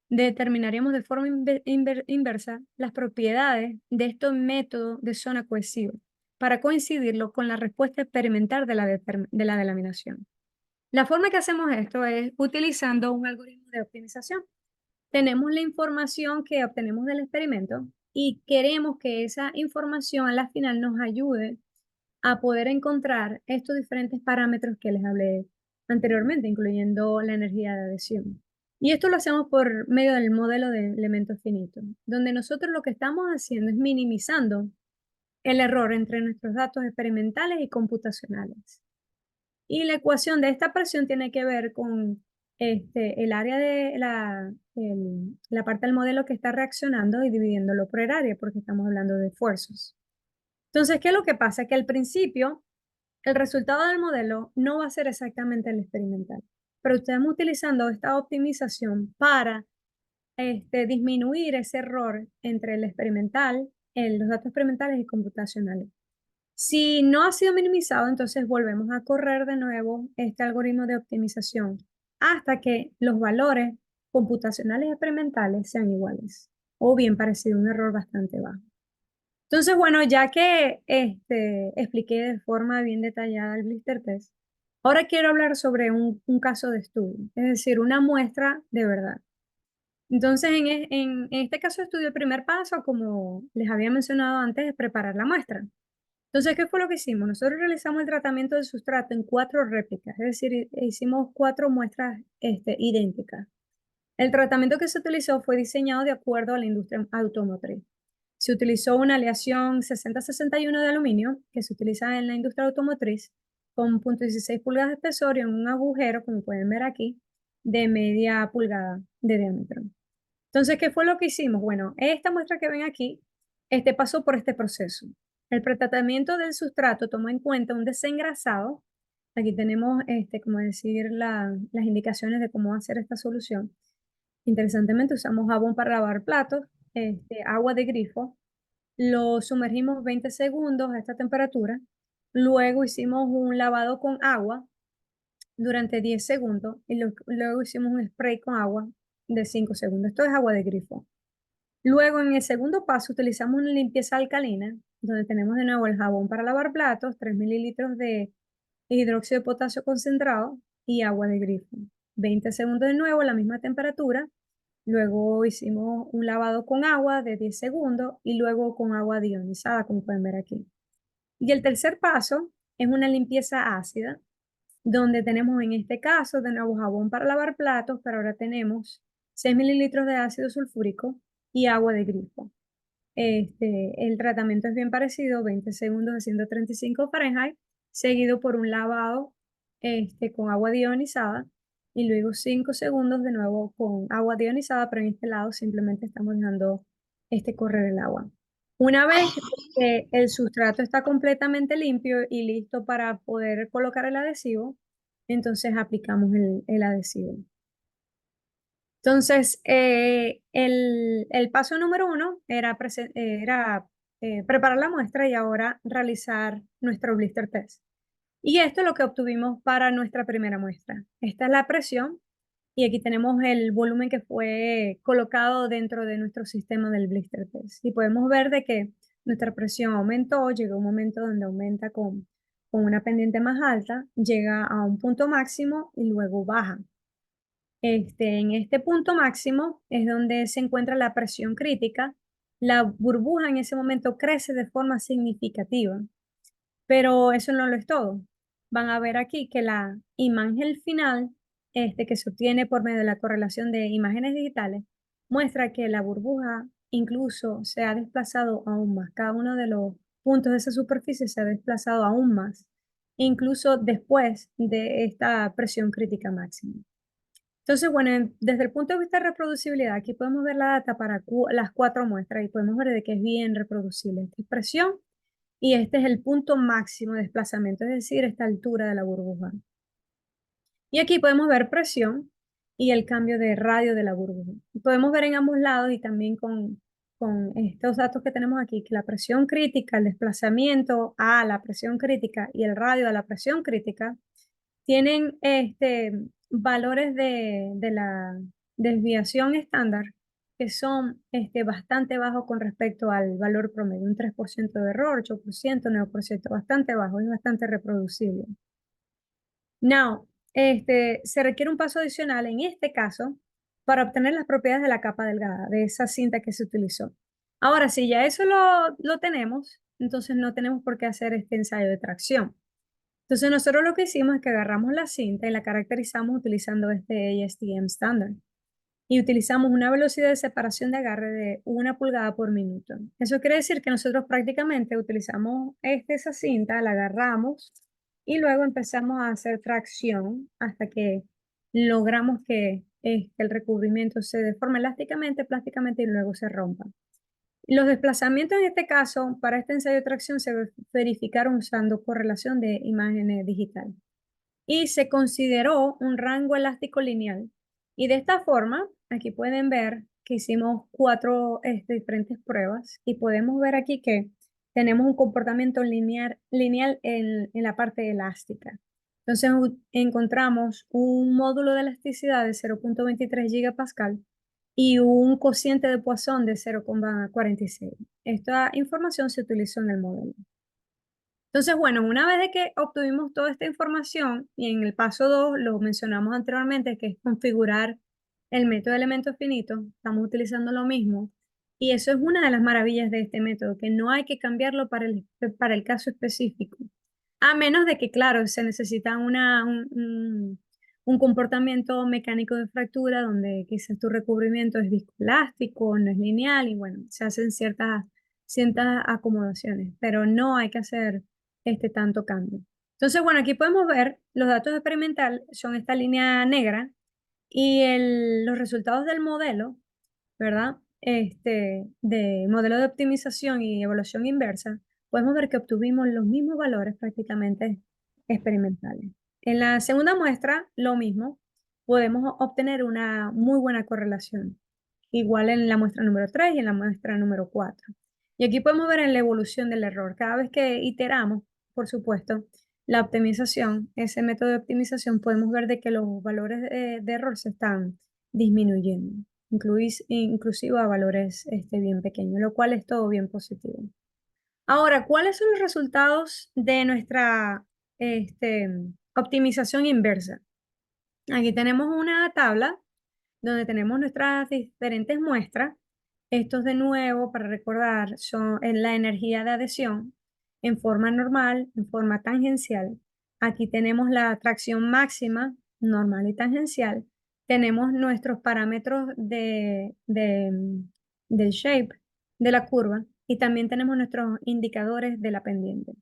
determinaríamos de forma inversa las propiedades de este método de zona cohesiva para coincidirlo con la respuesta experimental de la delaminación. La forma que hacemos esto es utilizando un algoritmo de optimización. Tenemos la información que obtenemos del experimento y queremos que esa información a la final nos ayude a poder encontrar estos diferentes parámetros que les hablé anteriormente, incluyendo la energía de adhesión. Y esto lo hacemos por medio del modelo de elementos finitos, donde nosotros lo que estamos haciendo es minimizando el error entre nuestros datos experimentales y computacionales. Y la ecuación de esta presión tiene que ver con el área de la parte del modelo que está reaccionando y dividiéndolo por el área, porque estamos hablando de esfuerzos. Entonces, ¿qué es lo que pasa? Que al principio el resultado del modelo no va a ser exactamente el experimental, pero estamos utilizando esta optimización para disminuir ese error entre el experimental, los datos experimentales y computacionales. Si no ha sido minimizado, entonces volvemos a correr de nuevo este algoritmo de optimización hasta que los valores computacionales y experimentales sean iguales o bien parecido, un error bastante bajo. Entonces, bueno, ya que expliqué de forma bien detallada el blister test, ahora quiero hablar sobre un caso de estudio, es decir, una muestra de verdad. Entonces, en este caso de estudio, el primer paso, como les había mencionado antes, es preparar la muestra. Entonces, ¿qué fue lo que hicimos? Nosotros realizamos el tratamiento del sustrato en 4 réplicas, es decir, hicimos 4 muestras idénticas. El tratamiento que se utilizó fue diseñado de acuerdo a la industria automotriz. Se utilizó una aleación 6061 de aluminio, que se utiliza en la industria automotriz, con 0.16 pulgadas de espesor y en un agujero, como pueden ver aquí, de media pulgada de diámetro. Entonces, ¿qué fue lo que hicimos? Bueno, esta muestra que ven aquí, pasó por este proceso. El pretratamiento del sustrato tomó en cuenta un desengrasado. Aquí tenemos, como decir, las indicaciones de cómo hacer esta solución. Interesantemente, usamos jabón para lavar platos, agua de grifo, lo sumergimos 20 segundos a esta temperatura, luego hicimos un lavado con agua durante 10 segundos y luego hicimos un spray con agua de 5 segundos. Esto es agua de grifo. Luego, en el segundo paso, utilizamos una limpieza alcalina, donde tenemos de nuevo el jabón para lavar platos, 3 mililitros de hidróxido de potasio concentrado y agua de grifo. 20 segundos de nuevo, la misma temperatura. Luego hicimos un lavado con agua de 10 segundos y luego con agua ionizada, como pueden ver aquí. Y el tercer paso es una limpieza ácida, donde tenemos en este caso de nuevo jabón para lavar platos, pero ahora tenemos 6 mililitros de ácido sulfúrico y agua de grifo. El tratamiento es bien parecido, 20 segundos de 135 Fahrenheit, seguido por un lavado con agua ionizada y luego 5 segundos de nuevo con agua ionizada, pero en este lado simplemente estamos dejando correr el agua. Una vez que el sustrato está completamente limpio y listo para poder colocar el adhesivo, entonces aplicamos el adhesivo. Entonces, el paso número 1 era, preparar la muestra y ahora realizar nuestro blister test. Y esto es lo que obtuvimos para nuestra primera muestra. Esta es la presión y aquí tenemos el volumen que fue colocado dentro de nuestro sistema del blister test. Y podemos ver de que nuestra presión aumentó, llegó un momento donde aumenta con una pendiente más alta, llega a un punto máximo y luego baja. En este punto máximo es donde se encuentra la presión crítica. La burbuja en ese momento crece de forma significativa, pero eso no lo es todo. Van a ver aquí que la imagen final, que se obtiene por medio de la correlación de imágenes digitales, muestra que la burbuja incluso se ha desplazado aún más. Cada uno de los puntos de esa superficie se ha desplazado aún más, incluso después de esta presión crítica máxima. Entonces, bueno, desde el punto de vista de reproducibilidad, aquí podemos ver la data para las 4 muestras y podemos ver de que es bien reproducible esta expresión y este es el punto máximo de desplazamiento, es decir, esta altura de la burbuja. Y aquí podemos ver presión y el cambio de radio de la burbuja. Y podemos ver en ambos lados y también con estos datos que tenemos aquí, que la presión crítica, el desplazamiento a la presión crítica y el radio a la presión crítica tienen valores de la desviación estándar que son bastante bajos con respecto al valor promedio, un 3% de error, 8%, 9%, bastante bajo, es bastante reproducible. Now, se requiere un paso adicional en este caso para obtener las propiedades de la capa delgada, de esa cinta que se utilizó. Ahora, si ya eso lo tenemos, entonces no tenemos por qué hacer este ensayo de tracción. Entonces nosotros lo que hicimos es que agarramos la cinta y la caracterizamos utilizando este ASTM estándar y utilizamos una velocidad de separación de agarre de 1 pulgada por minuto. Eso quiere decir que nosotros prácticamente utilizamos esa cinta, la agarramos y luego empezamos a hacer tracción hasta que logramos que el recubrimiento se deforme elásticamente, plásticamente y luego se rompa. Los desplazamientos en este caso, para este ensayo de tracción, se verificaron usando correlación de imágenes digital y se consideró un rango elástico lineal. Y de esta forma, aquí pueden ver que hicimos 4 diferentes pruebas y podemos ver aquí que tenemos un comportamiento lineal en la parte elástica. Entonces encontramos un módulo de elasticidad de 0.23 gigapascal y un cociente de Poisson de 0,46. Esta información se utilizó en el modelo. Entonces, bueno, una vez de que obtuvimos toda esta información y en el paso 2 lo mencionamos anteriormente, que es configurar el método de elementos finitos, estamos utilizando lo mismo. Y eso es una de las maravillas de este método, que no hay que cambiarlo para el caso específico. A menos de que, claro, se necesita un comportamiento mecánico de fractura donde quizás tu recubrimiento es viscoelástico, no es lineal y bueno, se hacen ciertas acomodaciones, pero no hay que hacer tanto cambio. Entonces, bueno, aquí podemos ver los datos experimentales, son esta línea negra y los resultados del modelo, ¿verdad? De modelo de optimización y evaluación inversa, podemos ver que obtuvimos los mismos valores prácticamente experimentales. En la segunda muestra, lo mismo, podemos obtener una muy buena correlación, igual en la muestra número 3 y en la muestra número 4. Y aquí podemos ver en la evolución del error. Cada vez que iteramos, por supuesto, la optimización, ese método de optimización, podemos ver de que los valores de error se están disminuyendo, inclusive a valores bien pequeños, lo cual es todo bien positivo. Ahora, ¿cuáles son los resultados de nuestra este, optimización inversa? Aquí tenemos una tabla donde tenemos nuestras diferentes muestras. Estos de nuevo, para recordar, son en la energía de adhesión en forma normal, en forma tangencial. Aquí tenemos la atracción máxima, normal y tangencial. Tenemos nuestros parámetros del shape de la curva y también tenemos nuestros indicadores de la pendiente.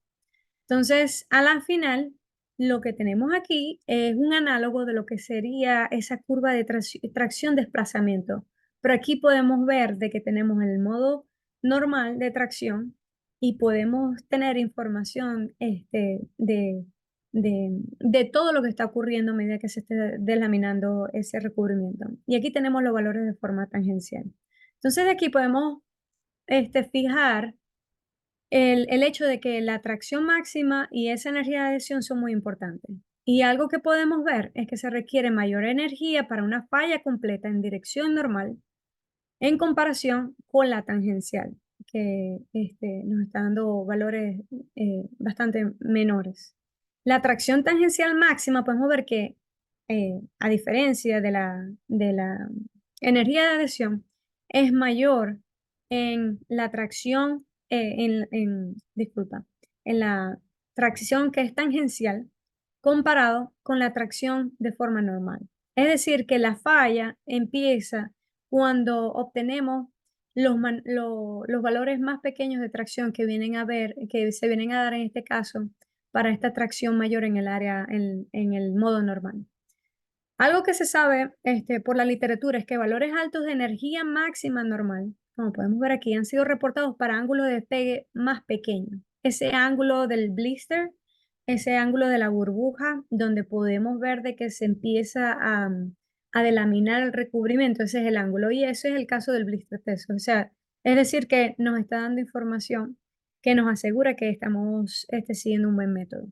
Entonces, a la final, lo que tenemos aquí es un análogo de lo que sería esa curva de tracción-desplazamiento. Pero aquí podemos ver de que tenemos el modo normal de tracción y podemos tener información de todo lo que está ocurriendo a medida que se esté delaminando ese recubrimiento. Y aquí tenemos los valores de forma tangencial. Entonces, de aquí podemos fijar el hecho de que la atracción máxima y esa energía de adhesión son muy importantes. Y algo que podemos ver es que se requiere mayor energía para una falla completa en dirección normal en comparación con la tangencial, que nos está dando valores bastante menores. La atracción tangencial máxima, podemos ver que, a diferencia de la energía de adhesión, es mayor en la tracción, disculpa, en la tracción que es tangencial comparado con la tracción de forma normal. Es decir, que la falla empieza cuando obtenemos los valores más pequeños de tracción que se vienen a dar en este caso para esta tracción mayor en el área, en el modo normal. Algo que se sabe por la literatura es que valores altos de energía máxima normal, como podemos ver aquí, han sido reportados para ángulos de despegue más pequeños. Ese ángulo del blister, ese ángulo de la burbuja, donde podemos ver de que se empieza a delaminar el recubrimiento, ese es el ángulo. Y ese es el caso del blister test. O sea, es decir, que nos está dando información que nos asegura que estamos siguiendo un buen método.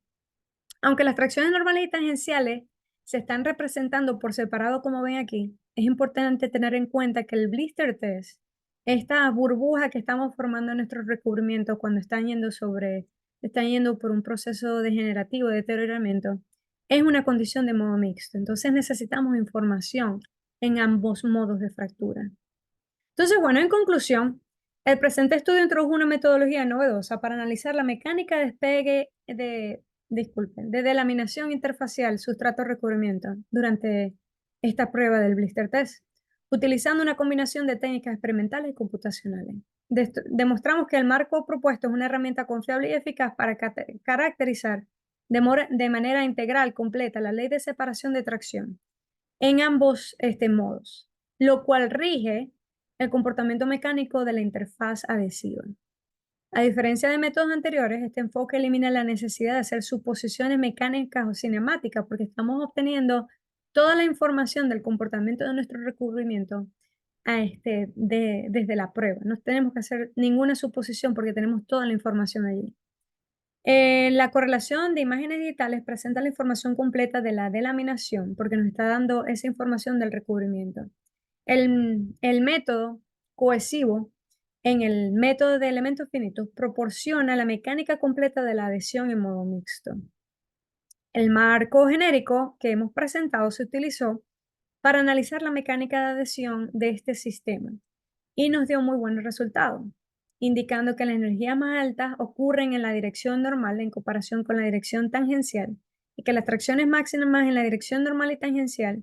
Aunque las tracciones normales y tangenciales se están representando por separado, como ven aquí, es importante tener en cuenta que el blister test, esta burbuja que estamos formando en nuestros recubrimientos cuando están yendo por un proceso degenerativo de deterioramiento, es una condición de modo mixto. Entonces necesitamos información en ambos modos de fractura. Entonces, bueno, en conclusión, el presente estudio introdujo una metodología novedosa para analizar la mecánica de despegue de delaminación interfacial sustrato-recubrimiento durante esta prueba del blister test, utilizando una combinación de técnicas experimentales y computacionales. Demostramos que el marco propuesto es una herramienta confiable y eficaz para caracterizar de manera integral, completa, la ley de separación de tracción en ambos modos, lo cual rige el comportamiento mecánico de la interfaz adhesiva. A diferencia de métodos anteriores, este enfoque elimina la necesidad de hacer suposiciones mecánicas o cinemáticas porque estamos obteniendo toda la información del comportamiento de nuestro recubrimiento desde la prueba. No tenemos que hacer ninguna suposición porque tenemos toda la información allí. La correlación de imágenes digitales presenta la información completa de la delaminación porque nos está dando esa información del recubrimiento. El método cohesivo en el método de elementos finitos proporciona la mecánica completa de la adhesión en modo mixto. El marco genérico que hemos presentado se utilizó para analizar la mecánica de adhesión de este sistema y nos dio muy buenos resultados, indicando que las energías más altas ocurren en la dirección normal en comparación con la dirección tangencial y que las tracciones máximas en la dirección normal y tangencial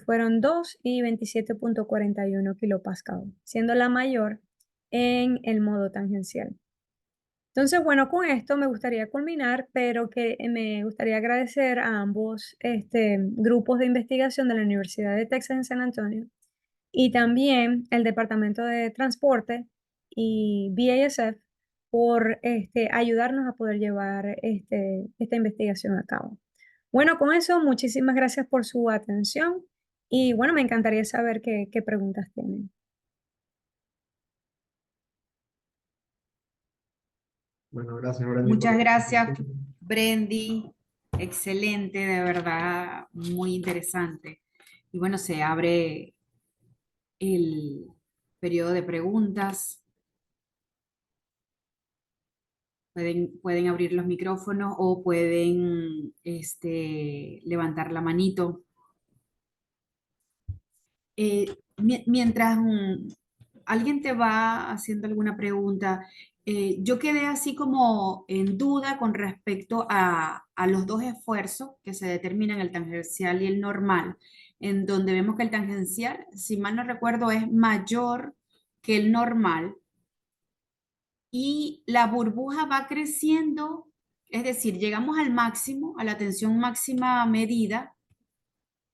fueron 2 y 27.41 kilopascal, siendo la mayor en el modo tangencial. Entonces, bueno, con esto me gustaría culminar, pero que me gustaría agradecer a ambos grupos de investigación de la Universidad de Texas en San Antonio y también el Departamento de Transporte y BASF por ayudarnos a poder llevar esta investigación a cabo. Bueno, con eso, muchísimas gracias por su atención y bueno, me encantaría saber qué preguntas tienen. Bueno, gracias, Brandy, por Muchas la gracias, presentación. Brendy. Excelente, de verdad, muy interesante. Y bueno, se abre el periodo de preguntas. Pueden abrir los micrófonos o pueden levantar la manito. Mientras alguien te va haciendo alguna pregunta, yo quedé así como en duda con respecto a los dos esfuerzos que se determinan, el tangencial y el normal, en donde vemos que el tangencial, si mal no recuerdo, es mayor que el normal y la burbuja va creciendo, es decir, llegamos al máximo, a la tensión máxima medida,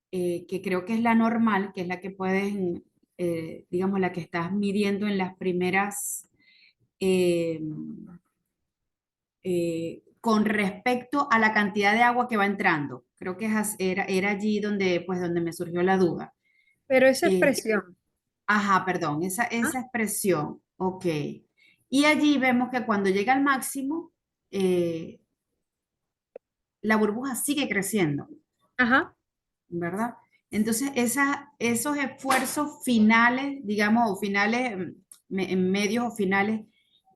que creo que es la normal, que es la que puedes, digamos, la que estás midiendo en las primeras, eh, con respecto a la cantidad de agua que va entrando. Creo que era allí donde, pues, donde me surgió la duda. Pero esa Eh, expresión, ajá, perdón, ¿ah? esa expresión, ok. Y allí vemos que cuando llega al máximo, la burbuja sigue creciendo, Ajá, ¿verdad? Entonces, esos esfuerzos finales, digamos, o finales, en medios o finales,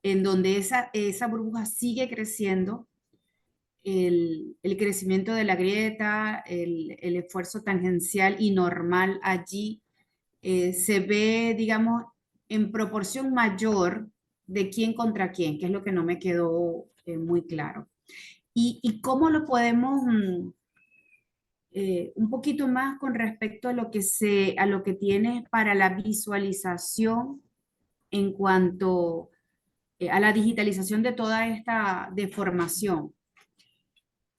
en donde esa burbuja sigue creciendo, el crecimiento de la grieta, el esfuerzo tangencial y normal allí, se ve, digamos, en proporción mayor de quién contra quién, que es lo que no me quedó muy claro. Y cómo lo podemos un poquito más con respecto a a lo que tienes para la visualización en cuanto a la digitalización de toda esta deformación.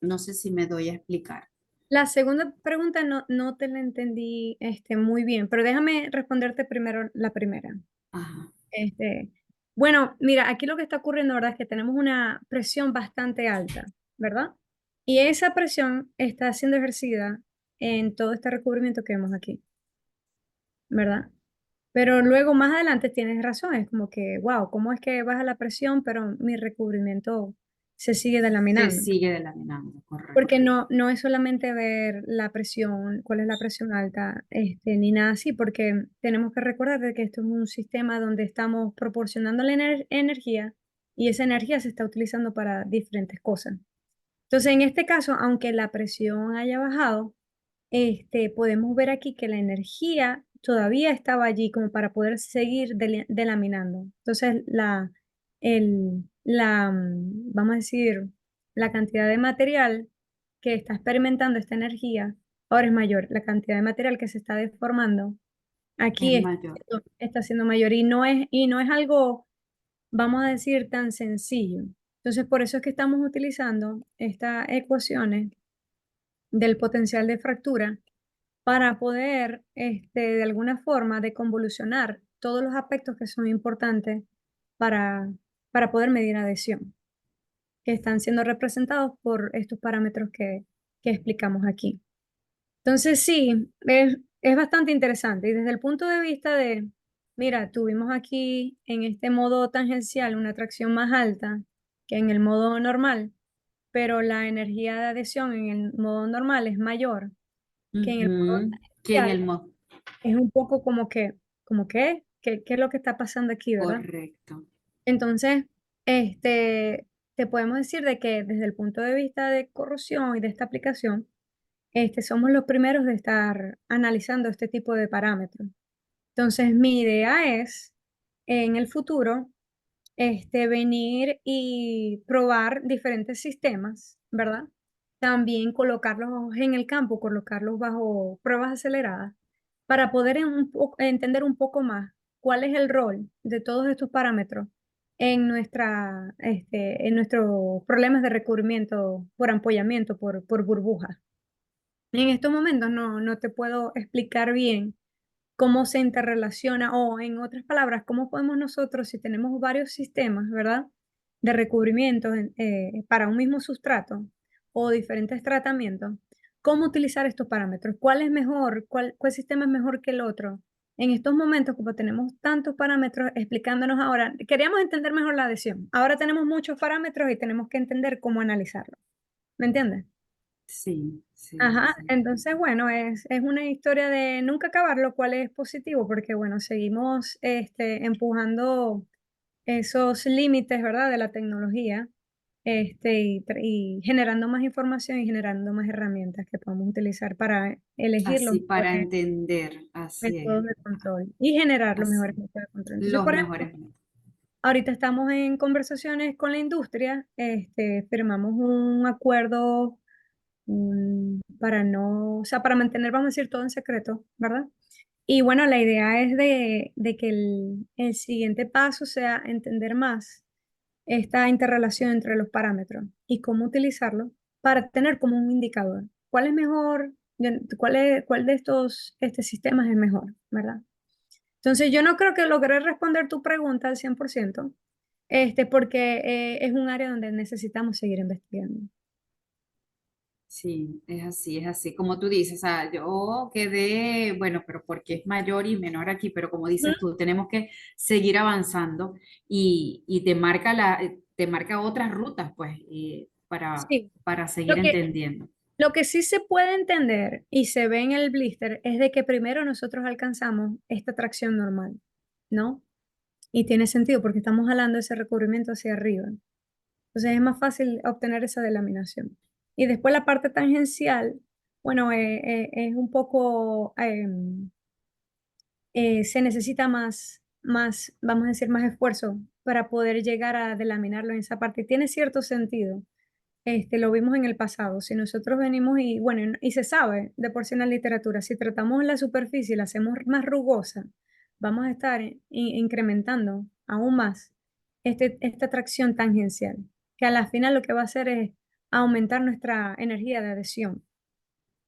No sé si me doy a explicar. la segunda pregunta no te la entendí muy bien, pero déjame responderte primero la primera. Ajá. Este, bueno, mira, aquí lo que está ocurriendo, ¿verdad? Es que tenemos una presión bastante alta, ¿verdad? Y esa presión está siendo ejercida en todo este recubrimiento que vemos aquí, ¿verdad? Pero luego más adelante tienes razón, es como que, wow, ¿cómo es que baja la presión, pero mi recubrimiento se sigue Se delaminando? sigue delaminando, correcto. Porque no es solamente ver la presión, cuál es la presión alta, ni nada así, porque tenemos que recordar de que esto es un sistema donde estamos proporcionando la energía y esa energía se está utilizando para diferentes cosas. Entonces, en este caso, aunque la presión haya bajado, podemos ver aquí que la energía todavía estaba allí como para poder seguir delaminando. Entonces, vamos a decir, la cantidad de material que está experimentando esta energía ahora es mayor. La cantidad de material que se está deformando Es aquí mayor. está siendo mayor y no es algo, vamos a decir, tan sencillo. Entonces, por eso es que estamos utilizando estas ecuaciones del potencial de fractura para poder, de alguna forma, deconvolucionar todos los aspectos que son importantes para, para poder medir adhesión, que están siendo representados por estos parámetros que explicamos aquí. Entonces, sí, es bastante interesante. Y desde el punto de vista de, mira, tuvimos aquí en este modo tangencial una atracción más alta que en el modo normal, pero la energía de adhesión en el modo normal es mayor que en el modo Ujú. Que en tangencial. el mo- Es un poco como que, ¿qué es lo que está pasando aquí, verdad? Correcto. Entonces, este, te podemos decir de que desde el punto de vista de corrosión y de esta aplicación, somos los primeros de estar analizando este tipo de parámetros. Entonces, mi idea es, en el futuro, venir y probar diferentes sistemas, ¿verdad? También colocarlos en el campo, colocarlos bajo pruebas aceleradas para poder entender un poco más cuál es el rol de todos estos parámetros en nuestros problemas de recubrimiento por ampollamiento, por burbujas. En estos momentos no te puedo explicar bien cómo se interrelaciona o, en otras palabras, cómo podemos nosotros, si tenemos varios sistemas, ¿verdad? De recubrimiento para un mismo sustrato o diferentes tratamientos, cómo utilizar estos parámetros, cuál es mejor, cuál sistema es mejor que el otro en estos momentos, como tenemos tantos parámetros explicándonos ahora, queríamos entender mejor la adhesión. Ahora tenemos muchos parámetros y tenemos que entender cómo analizarlo. ¿Me entiendes? Sí, sí, Ajá, sí. entonces, bueno, es una historia de nunca acabar, lo cual es positivo porque, bueno, seguimos empujando esos límites, ¿verdad?, de la tecnología, y generando más información y generando más herramientas que podemos utilizar para elegir los Así para mejores entender, así es, métodos de control y generar los mejores así. métodos de control. Entonces, Los por ejemplo, mejores métodos. ahorita estamos en conversaciones con la industria, firmamos un acuerdo para no, o sea, para mantener, vamos a decir, todo en secreto, ¿verdad? Y bueno, la idea es de que el siguiente paso sea entender más esta interrelación entre los parámetros y cómo utilizarlo para tener como un indicador. ¿Cuál es mejor? ¿Cuál de estos sistemas es mejor, verdad? Entonces, yo no creo que logré responder tu pregunta al 100%, porque es un área donde necesitamos seguir investigando. Sí, es así, es así. Como tú dices, o sea, yo quedé, bueno, pero porque es mayor y menor aquí, pero como Ujú. dices tú, tenemos que seguir avanzando y te marca otras rutas, pues, Sí, para seguir lo que, entendiendo. lo que sí se puede entender y se ve en el blister es de que primero nosotros alcanzamos esta tracción normal, ¿no? Y tiene sentido porque estamos jalando ese recubrimiento hacia arriba. Entonces es más fácil obtener esa delaminación. Y después la parte tangencial, bueno, es un poco, se necesita vamos a decir, más esfuerzo para poder llegar a delaminarlo en esa parte. Tiene cierto sentido. Lo vimos en el pasado. Si nosotros venimos y, bueno, y se sabe de por sí en la literatura, si tratamos la superficie y la hacemos más rugosa, vamos a estar incrementando aún más esta atracción tangencial, que a la final lo que va a hacer es aumentar nuestra energía de adhesión.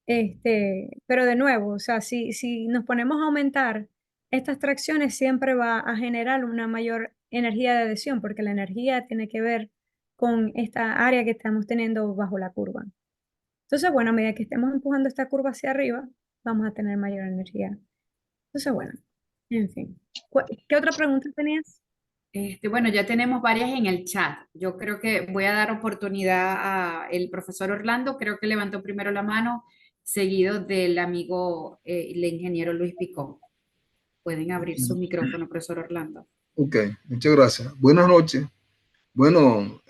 Pero de nuevo, o sea, si nos ponemos a aumentar estas tracciones, siempre va a generar una mayor energía de adhesión, porque la energía tiene que ver con esta área que estamos teniendo bajo la curva. Entonces, bueno, a medida que estemos empujando esta curva hacia arriba, vamos a tener mayor energía. Entonces, bueno, en fin. ¿Qué otra pregunta tenías? Bueno, ya tenemos varias en el chat. Yo creo que voy a dar oportunidad a el profesor Orlando, creo que levantó primero la mano, seguido del amigo, el ingeniero Luis Picón. Pueden abrir su micrófono, profesor Orlando. Ok, muchas gracias. Buenas noches. Bueno,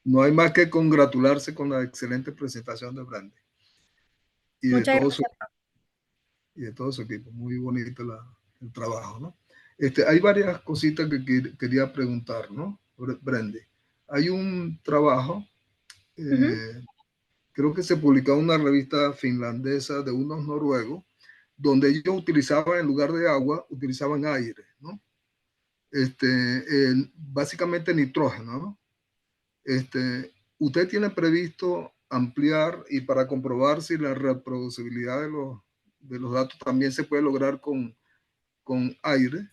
no hay más que congratularse con la excelente presentación de Brandy y de Muchas todo su, gracias. y de todo su equipo. Muy bonito el trabajo, ¿no? Hay varias cositas que quería preguntar, ¿no? Brandy. Hay un trabajo, Ujú. creo que se publicó en una revista finlandesa de unos noruegos, donde ellos utilizaban, en lugar de agua, utilizaban aire, ¿no? Básicamente nitrógeno, ¿no? ¿Usted tiene previsto ampliar y para comprobar si la reproducibilidad de los datos también se puede lograr con aire?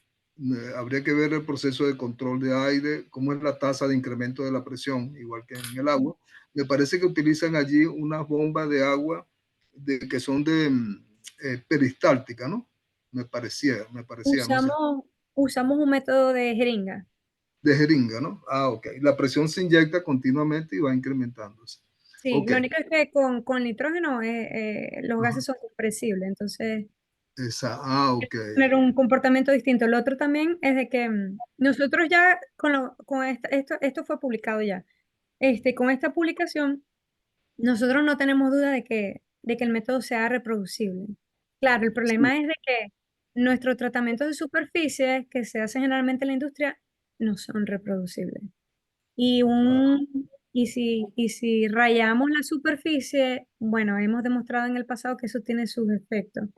Habría que ver el proceso de control de aire, cómo es la tasa de incremento de la presión, igual que en el agua. Me parece que utilizan allí unas bombas de agua que son de peristáltica, ¿no? Me parecía, no sé, Usamos un método de jeringa. de jeringa, ¿no? Ah, ok. La presión se inyecta continuamente y va incrementándose. Sí, Ok. lo único es que con nitrógeno los gases Ajá. son compresibles, entonces Ok. tener un comportamiento distinto. Lo otro también es de que nosotros ya esto fue publicado ya. Con esta publicación, nosotros no tenemos duda de que el método sea reproducible. Claro, el Sí. problema es de que nuestros tratamientos de superficie que se hacen generalmente en la industria no son reproducibles. Ah, Y si rayamos la superficie, bueno, hemos demostrado en el pasado que eso tiene sus efectos.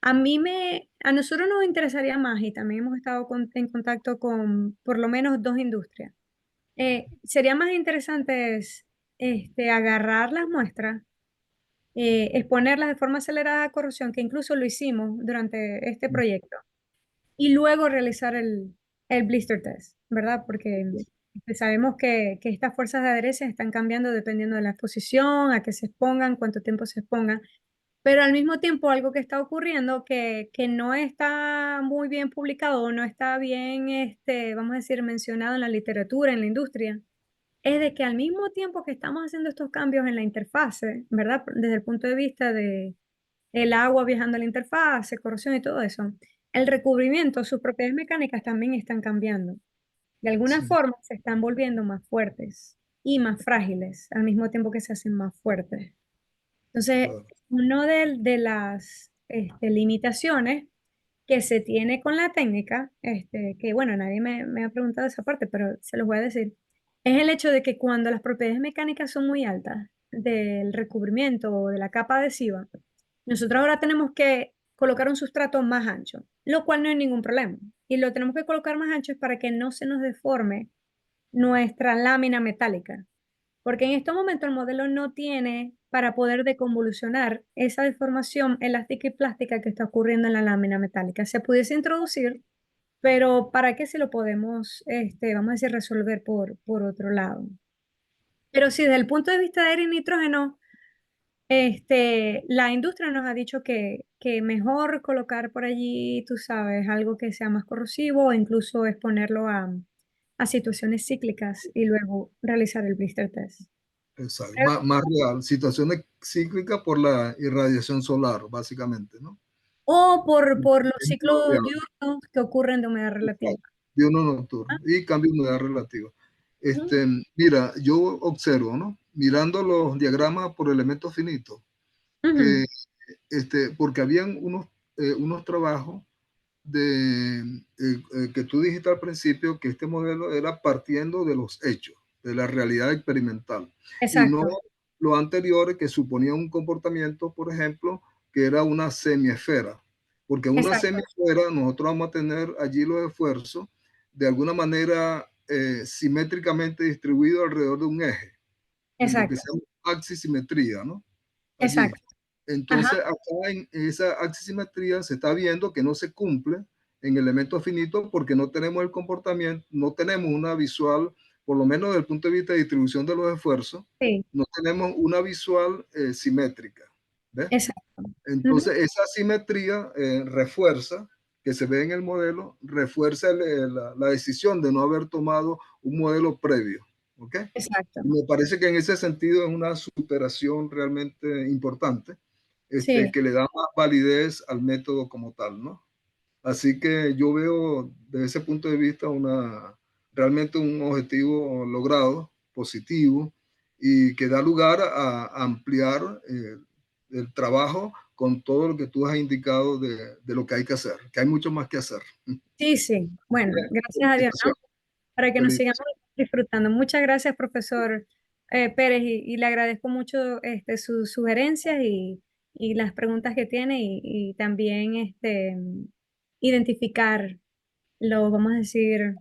A nosotros nos interesaría más y también hemos estado en contacto con por lo menos dos industrias. Sería más interesante agarrar las muestras, exponerlas de forma acelerada a corrosión, que incluso lo hicimos durante este proyecto, y luego realizar el blister test, ¿verdad? Porque sabemos que estas fuerzas de adherencia están cambiando dependiendo de la exposición, a qué se expongan, cuánto tiempo se expongan. Pero al mismo tiempo algo que está ocurriendo que no está muy bien publicado o no está bien, vamos a decir, mencionado en la literatura, en la industria, es de que al mismo tiempo que estamos haciendo estos cambios en la interfase, ¿verdad? Desde el punto de vista de el agua viajando a la interfase, corrosión y todo eso, el recubrimiento, sus propiedades mecánicas también están cambiando. De alguna Sí, forma se están volviendo más fuertes y más frágiles al mismo tiempo que se hacen más fuertes. Entonces, claro. una de las limitaciones que se tiene con la técnica, que bueno, nadie me ha preguntado esa parte, pero se los voy a decir, es el hecho de que cuando las propiedades mecánicas son muy altas del recubrimiento o de la capa adhesiva, nosotros ahora tenemos que colocar un sustrato más ancho, lo cual no hay ningún problema. Y lo tenemos que colocar más ancho es para que no se nos deforme nuestra lámina metálica. Porque en estos momentos el modelo no tiene para poder deconvolucionar esa deformación elástica y plástica que está ocurriendo en la lámina metálica. Se pudiese introducir, pero ¿para qué si lo podemos, vamos a decir, resolver por otro lado? Pero sí, desde el punto de vista de aire y nitrógeno, la industria nos ha dicho que mejor colocar por allí, tú sabes, algo que sea más corrosivo o incluso exponerlo a situaciones cíclicas y luego realizar el blister test. Exacto. Más real. Situaciones cíclicas por la irradiación solar, básicamente, ¿no? O por los Es lo ciclos real. diurnos que ocurren de humedad relativa. Exacto. Diurno Ah, nocturno y cambio de humedad relativa. ujú, Mira, yo observo, ¿no? Mirando los diagramas por elementos finitos, ujú, que, porque habían unos trabajos que tú dijiste al principio que este modelo era partiendo de los hechos, de la realidad experimental, y no exacto, lo anterior que suponía un comportamiento, por ejemplo, que era una semiesfera, porque en una exacto, semiesfera nosotros vamos a tener allí los esfuerzos de alguna manera simétricamente distribuidos alrededor de un eje, en lo que exacto, se llama axisimetría, ¿no? Allí. exacto. Ajá, Entonces, acá en esa axisimetría se está viendo que no se cumple en elementos finitos porque no tenemos el comportamiento, no tenemos una visual, por lo menos desde el punto de vista de distribución de los esfuerzos, sí, no tenemos una visual simétrica. ¿Ves? exacto. Ujú, Entonces, esa simetría refuerza, que se ve en el modelo, refuerza la decisión de no haber tomado un modelo previo. ¿Ok? exacto. Me parece que en ese sentido es una superación realmente importante, Sí, que le da más validez al método como tal, ¿no? Así que yo veo desde ese punto de vista realmente un objetivo logrado, positivo, y que da lugar a ampliar el trabajo con todo lo que tú has indicado de lo que hay que hacer, que hay mucho más que hacer. sí, sí. Bueno, gracias a Dios, ¿no? Felicitaciones. Para que nos sigamos Felicitaciones. disfrutando. Muchas gracias, profesor Pérez, y le agradezco mucho sus sugerencias y las preguntas que tiene y también identificar vamos a decir,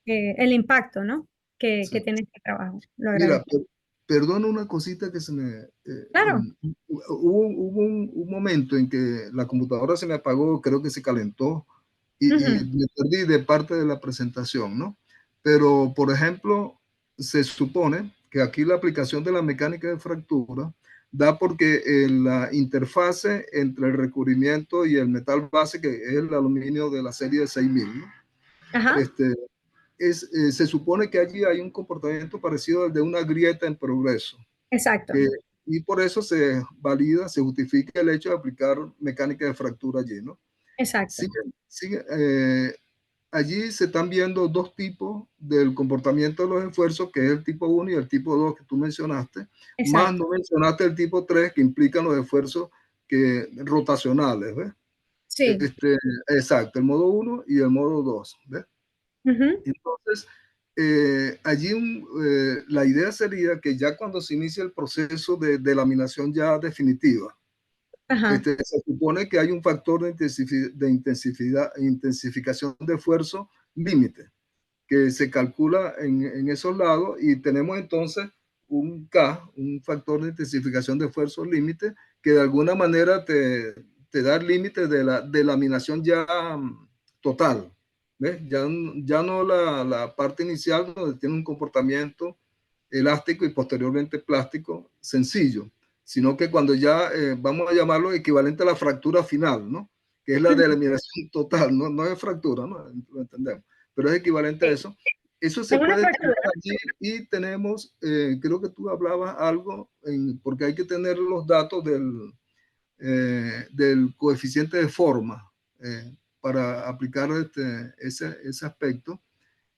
el impacto, ¿no? Sí. Que tiene este trabajo. Lo Mira, agradezco. perdona una cosita que se me... Claro. hubo un momento en que la computadora se me apagó, creo que se calentó y Ujú. me perdí de parte de la presentación, ¿no? Pero, por ejemplo, se supone que aquí la aplicación de la mecánica de fractura da porque la interfase entre el recubrimiento y el metal base, que es el aluminio de la serie de 6000, ¿no? Ajá. Este, se supone que allí hay un comportamiento parecido al de una grieta en progreso, Exacto. que, y por eso se valida, se justifica el hecho de aplicar mecánica de fractura allí, ¿no? Exacto. Sigue, allí se están viendo dos tipos del comportamiento de los esfuerzos, que es el tipo 1 y el tipo 2 que tú mencionaste, más Exacto. no mencionaste el tipo 3 que implican los esfuerzos rotacionales, ¿ves? Sí. Exacto, el modo 1 y el modo 2, ¿ves? Ujú. Entonces, allí la idea sería que ya cuando se inicia el proceso de laminación ya definitiva, Ajá. se supone que hay un factor intensificación de esfuerzo límite que se calcula en esos lados y tenemos entonces un K, un factor de intensificación de esfuerzo límite que de alguna manera te da el límite de la delaminación ya total. ¿Ves? Ya no la parte inicial donde tiene un comportamiento elástico y posteriormente plástico sencillo, sino que cuando ya vamos a llamarlo equivalente a la fractura final, ¿no? Que es la de eliminación total, no, no es fractura, ¿no? Lo entendemos, pero es equivalente a eso. Eso se Es una puede fractura. calcular allí y tenemos, creo que tú hablabas algo, porque hay que tener los datos del coeficiente de forma para aplicar ese aspecto.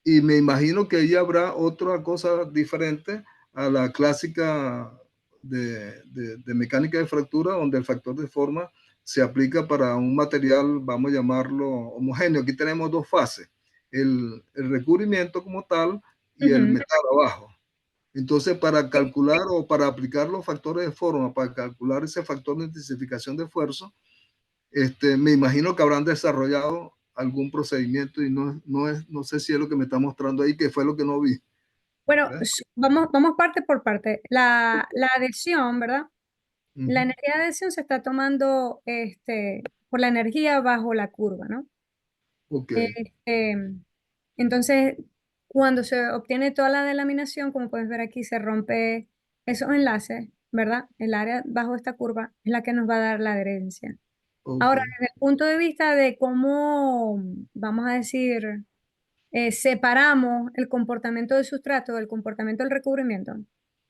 Y me imagino que ahí habrá otra cosa diferente a la clásica de mecánica de fractura, donde el factor de forma se aplica para un material, vamos a llamarlo homogéneo. Aquí tenemos dos fases, el recubrimiento como tal y el metal abajo. Entonces, para calcular o para aplicar los factores de forma, para calcular ese factor de intensificación de esfuerzo, me imagino que habrán desarrollado algún procedimiento y no sé si es lo que me está mostrando ahí, que fue lo que no vi. Bueno, ¿Ves? vamos parte por parte. La adhesión, ¿verdad? La Ujú. energía de adhesión se está tomando por la energía bajo la curva, ¿no? Ok, Este, entonces, cuando se obtiene toda la delaminación, como puedes ver aquí, se rompe esos enlaces, ¿verdad? El área bajo esta curva es la que nos va a dar la adherencia. ok, Ahora, desde el punto de vista de cómo, vamos a decir, separamos el comportamiento del sustrato del comportamiento del recubrimiento,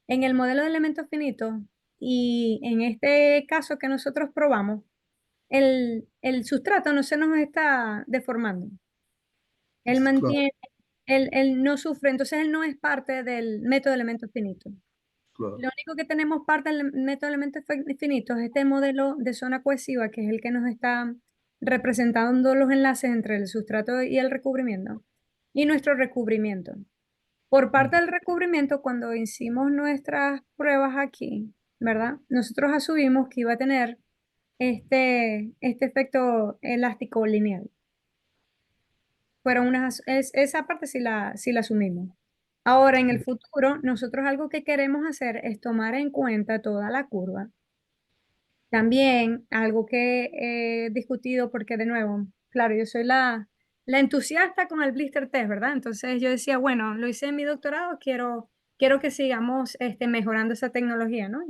en el modelo de elementos finitos y en este caso que nosotros probamos, el sustrato no se nos está deformando. Él claro, mantiene, él no sufre, entonces él no es parte del método de elementos finitos. claro. Lo único que tenemos parte del método de elementos finitos es este modelo de zona cohesiva, que es el que nos está representando los enlaces entre el sustrato y el recubrimiento, y nuestro recubrimiento. Por parte del recubrimiento, cuando hicimos nuestras pruebas aquí, ¿verdad? Nosotros asumimos que iba a tener este efecto elástico lineal. Fueron esa parte sí la asumimos. Ahora, en el futuro, nosotros algo que queremos hacer es tomar en cuenta toda la curva. También algo que he discutido, porque de nuevo, claro, yo soy la entusiasta con el blister test, ¿verdad? Entonces yo decía, bueno, lo hice en mi doctorado, quiero que sigamos mejorando esa tecnología, ¿no?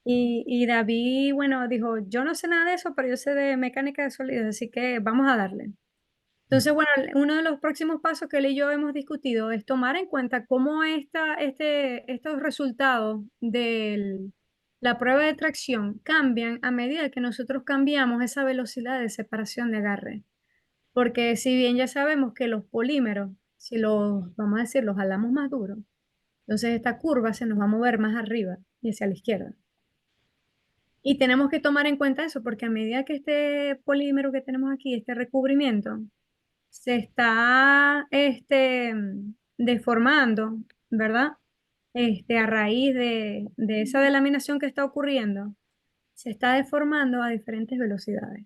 Y David, bueno, dijo, yo no sé nada de eso, pero yo sé de mecánica de sólidos, así que vamos a darle. Entonces, bueno, uno de los próximos pasos que él y yo hemos discutido es tomar en cuenta cómo estos resultados de la prueba de tracción cambian a medida que nosotros cambiamos esa velocidad de separación de agarre. Porque si bien ya sabemos que los polímeros, si los, vamos a decir, los jalamos más duros, entonces esta curva se nos va a mover más arriba y hacia la izquierda. Y tenemos que tomar en cuenta eso, porque a medida que este polímero que tenemos aquí, este recubrimiento, se está deformando, ¿verdad? A raíz de esa delaminación que está ocurriendo, se está deformando a diferentes velocidades.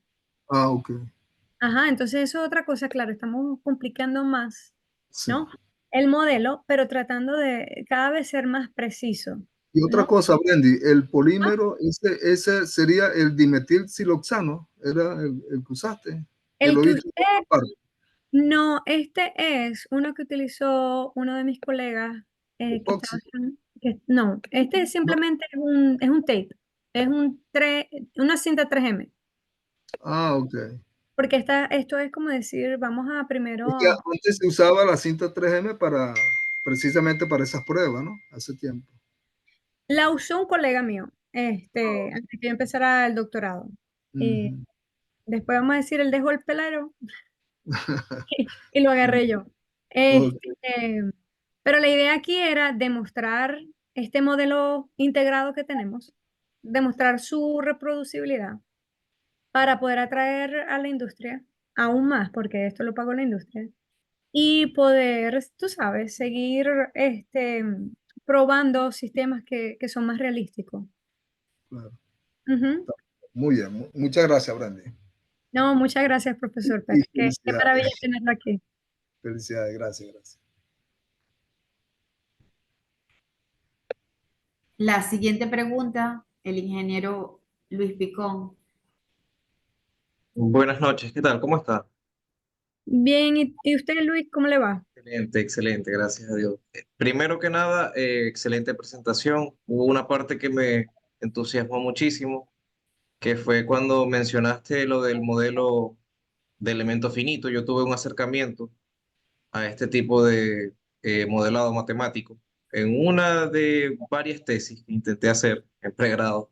Ah, ok, Ajá, entonces eso es otra cosa, claro, estamos complicando más, sí. ¿no? El modelo, pero tratando de cada vez ser más preciso, Y otra ¿no? cosa, Brandy, el Ah, polímero, ese sería el dimetilsiloxano, era el que usaste, que el lo que vi usted, tú en otra parte. no, este es uno que utilizó uno de mis colegas que Epoxi. estaba no, este No. simplemente es un tape, es una cinta 3M, Ah, ok. porque esto es como decir, vamos a Es que primero, antes se usaba la cinta 3M precisamente para esas pruebas, ¿no? Hace tiempo. la usó un colega mío, antes que yo empezara el doctorado. Y Ujú. después vamos a decir, él dejó el pelero y lo agarré yo. Ok, Este, pero la idea aquí era demostrar este modelo integrado que tenemos, demostrar su reproducibilidad para poder atraer a la industria aún más, porque esto lo pagó la industria, y poder, tú sabes, seguir probando sistemas que son más realísticos. claro. Ujú. Muy bien. Muchas gracias, Brandy. No, muchas gracias, profesor Y Pérez. Qué maravilla felicidades. tenerlo aquí. Felicidades. Gracias, gracias. La siguiente pregunta, el ingeniero Luis Picón. Buenas noches, ¿qué tal? ¿Cómo está? Bien, ¿y usted, Luis, cómo le va? Excelente, excelente, gracias a Dios. Primero que nada, excelente presentación. Hubo una parte que me entusiasmó muchísimo, que fue cuando mencionaste lo del modelo de elemento finito. Yo tuve un acercamiento a este tipo de modelado matemático en una de varias tesis que intenté hacer en pregrado.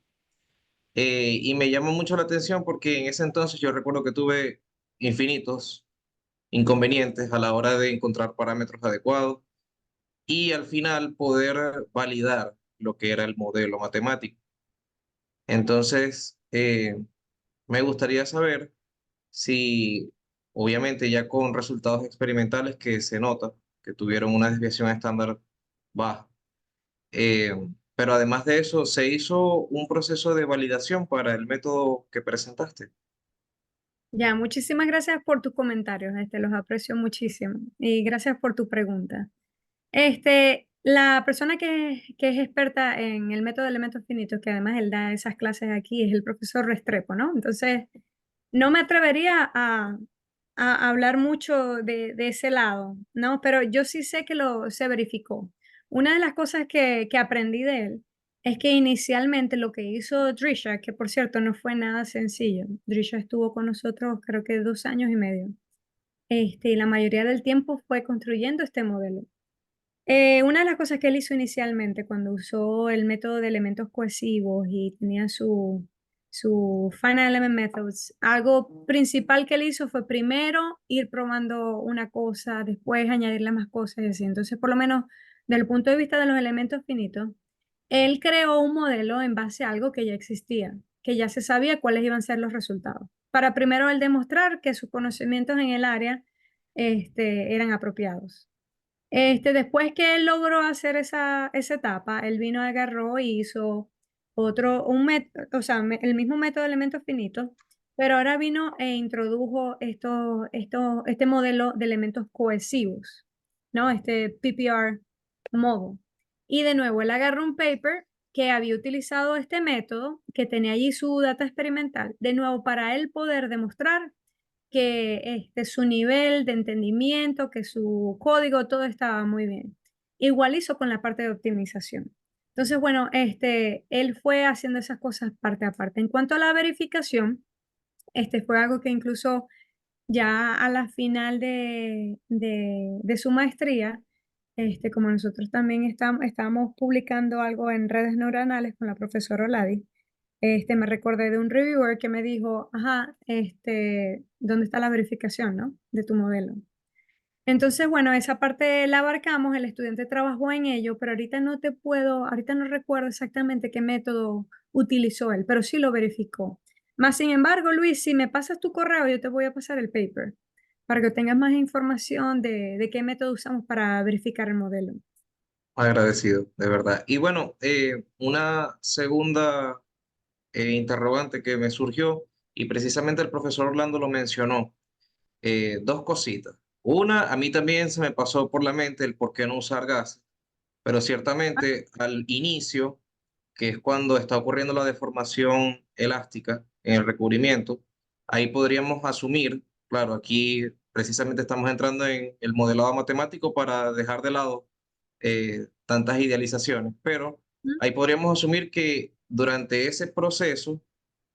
Y me llamó mucho la atención porque en ese entonces yo recuerdo que tuve infinitos inconvenientes a la hora de encontrar parámetros adecuados y al final poder validar lo que era el modelo matemático. Entonces, me gustaría saber si, obviamente ya con resultados experimentales que se nota que tuvieron una desviación estándar baja, eh, pero además de eso, se hizo un proceso de validación para el método que presentaste. Ya, muchísimas gracias por tus comentarios, los aprecio muchísimo y gracias por tu pregunta. La persona que es experta en el método de elementos finitos, que además él da esas clases aquí, es el profesor Restrepo, ¿no? Entonces, no me atrevería a hablar mucho de ese lado, ¿no? Pero yo sí sé que se verificó. Una de las cosas que aprendí de él es que inicialmente lo que hizo Drisha, que por cierto no fue nada sencillo, Drisha estuvo con nosotros creo que 2 años y medio, y la mayoría del tiempo fue construyendo este modelo. Una de las cosas que él hizo inicialmente cuando usó el método de elementos cohesivos y tenía su Final Element Methods, algo principal que él hizo fue primero ir probando una cosa, después añadirle más cosas y así. Entonces, por lo menos desde el punto de vista de los elementos finitos, él creó un modelo en base a algo que ya existía, que ya se sabía cuáles iban a ser los resultados, para primero él demostrar que sus conocimientos en el área, eran apropiados. Después que él logró hacer esa etapa, él vino, agarró y hizo un método, o sea, el mismo método de elementos finitos, pero ahora vino e introdujo este modelo de elementos cohesivos, ¿no? Este PPR model. Y de nuevo, él agarró un paper que había utilizado este método, que tenía allí su data experimental, de nuevo para él poder demostrar que su nivel de entendimiento, que su código, todo estaba muy bien. Igual hizo con la parte de optimización. Entonces, bueno, él fue haciendo esas cosas parte a parte. En cuanto a la verificación, fue algo que incluso ya a la final de su maestría, como nosotros también estábamos publicando algo en redes neuronales con la profesora Oladi, me recordé de un reviewer que me dijo, ajá, ¿dónde está la verificación, no? De tu modelo. Entonces, bueno, esa parte la abarcamos, el estudiante trabajó en ello, pero ahorita no recuerdo exactamente qué método utilizó él, pero sí lo verificó. Más sin embargo, Luis, si me pasas tu correo, yo te voy a pasar el paper para que tengas más información de qué método usamos para verificar el modelo. Agradecido, de verdad. Y bueno, una segunda interrogante que me surgió, y precisamente el profesor Orlando lo mencionó, dos cositas. Una, a mí también se me pasó por la mente el por qué no usar gas, pero ciertamente al inicio, que es cuando está ocurriendo la deformación elástica en el recubrimiento, ahí podríamos asumir, claro, aquí precisamente estamos entrando en el modelado matemático para dejar de lado tantas idealizaciones, pero Ujú. ahí podríamos asumir que durante ese proceso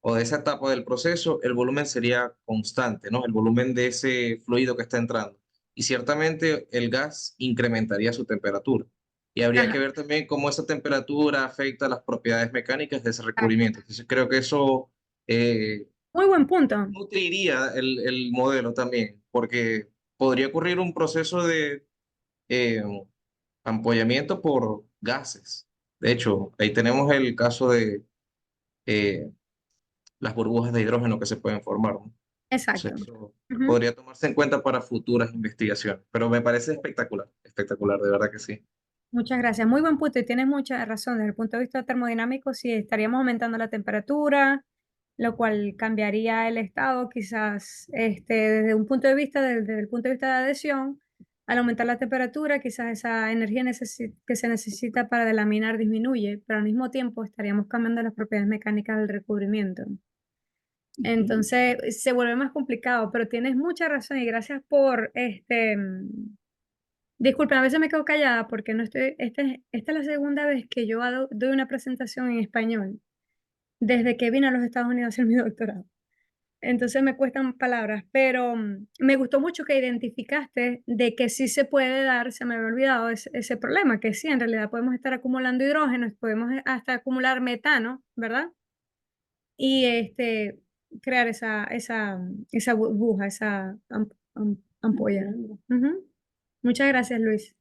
o de esa etapa del proceso, el volumen sería constante, ¿no? El volumen de ese fluido que está entrando. Y ciertamente el gas incrementaría su temperatura. Y habría que Ajá, ver también cómo esa temperatura afecta las propiedades mecánicas de ese recubrimiento. Entonces creo que eso muy buen punto. nutriría el modelo también, porque podría ocurrir un proceso de eh, ampollamiento por gases. De hecho, ahí tenemos el caso de eh, las burbujas de hidrógeno que se pueden formar, ¿no? Exacto. Entonces, eso Ujú. podría tomarse en cuenta para futuras investigaciones, pero me parece espectacular, espectacular, de verdad que sí. Muchas gracias. Muy buen punto y tienes mucha razón. Desde el punto de vista termodinámico, sí estaríamos aumentando la temperatura, lo cual cambiaría el estado, quizás desde un punto de vista, desde el punto de vista de adhesión, al aumentar la temperatura, quizás esa energía que se necesita para delaminar disminuye, pero al mismo tiempo estaríamos cambiando las propiedades mecánicas del recubrimiento. Entonces se vuelve más complicado, pero tienes mucha razón y gracias por disculpen, a veces me quedo callada porque no estoy, esta es la segunda vez que yo doy una presentación en español. desde que vine a los Estados Unidos a hacer mi doctorado. Entonces me cuestan palabras, pero me gustó mucho que identificaste de que sí se puede dar, se me había olvidado ese problema, que sí, en realidad podemos estar acumulando hidrógenos, podemos hasta acumular metano, ¿verdad? Y crear esa burbuja, esa ampolla. Ujú. Muchas gracias, Luis.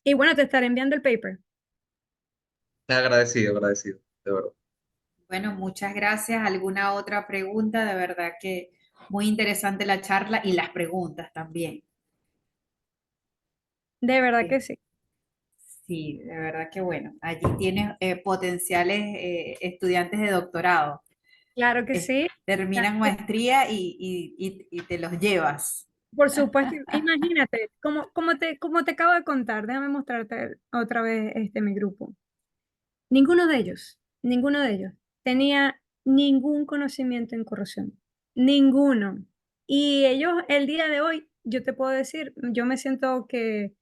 Y bueno, te estaré enviando el paper. Agradecido, agradecido, de verdad. Bueno, muchas gracias. ¿Alguna otra pregunta? De verdad que muy interesante la charla y las preguntas también. De verdad Sí, que sí. sí, de verdad que bueno. Allí tienes potenciales estudiantes de doctorado. Claro que sí. Terminan maestría y te los llevas. Por supuesto, imagínate, como te acabo de contar, déjame mostrarte otra vez mi grupo. Ninguno de ellos tenía ningún conocimiento en corrosión, ninguno. Y ellos, el día de hoy, yo te puedo decir, yo me siento que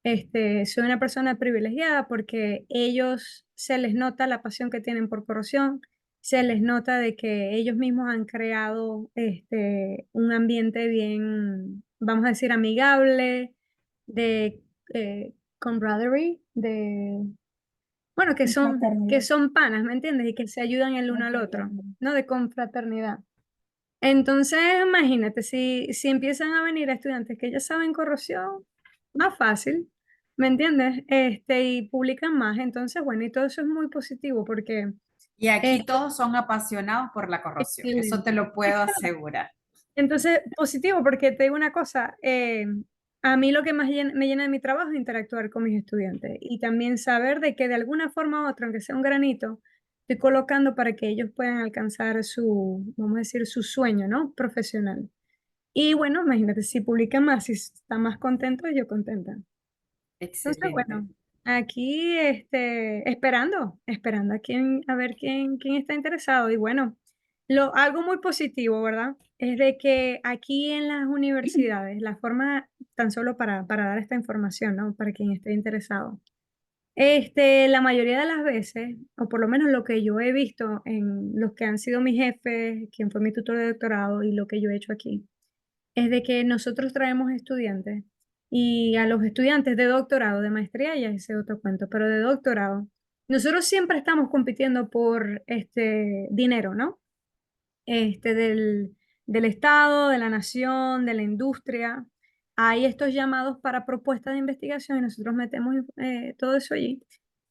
soy una persona privilegiada porque ellos se les nota la pasión que tienen por corrosión, se les nota de que ellos mismos han creado un ambiente bien, vamos a decir, amigable, de camaraderie, bueno, que son panas, ¿me entiendes? Y que se ayudan el uno al otro, ¿no? De confraternidad. Entonces, imagínate, si empiezan a venir estudiantes que ya saben corrosión, más fácil, ¿me entiendes? Y publican más. Entonces, bueno, y todo eso es muy positivo porque Y eh, aquí todos son apasionados por la corrosión. Eso te excelente. lo puedo asegurar. Entonces, positivo, porque te digo una cosa, a mí lo que más me llena de mi trabajo es interactuar con mis estudiantes y también saber de que de alguna forma u otra, aunque sea un granito, estoy colocando para que ellos puedan alcanzar vamos a decir, su sueño, ¿no? Profesional. Y bueno, imagínate, si publican más, si están más contentos, yo contenta. Entonces, Excelente. bueno, aquí esperando a ver quién está interesado. Y bueno, algo muy positivo, ¿verdad? Es de que aquí en las universidades, la forma, tan solo para dar esta información, ¿no? Para quien esté interesado. La mayoría de las veces, o por lo menos lo que yo he visto en los que han sido mis jefes, quien fue mi tutor de doctorado y lo que yo he hecho aquí, es de que nosotros traemos estudiantes y a los estudiantes de doctorado, de maestría, ya ese es otro cuento, pero de doctorado, nosotros siempre estamos compitiendo por este dinero, ¿no? Del Estado, de la nación, de la industria. Hay estos llamados para propuestas de investigación y nosotros metemos todo eso allí.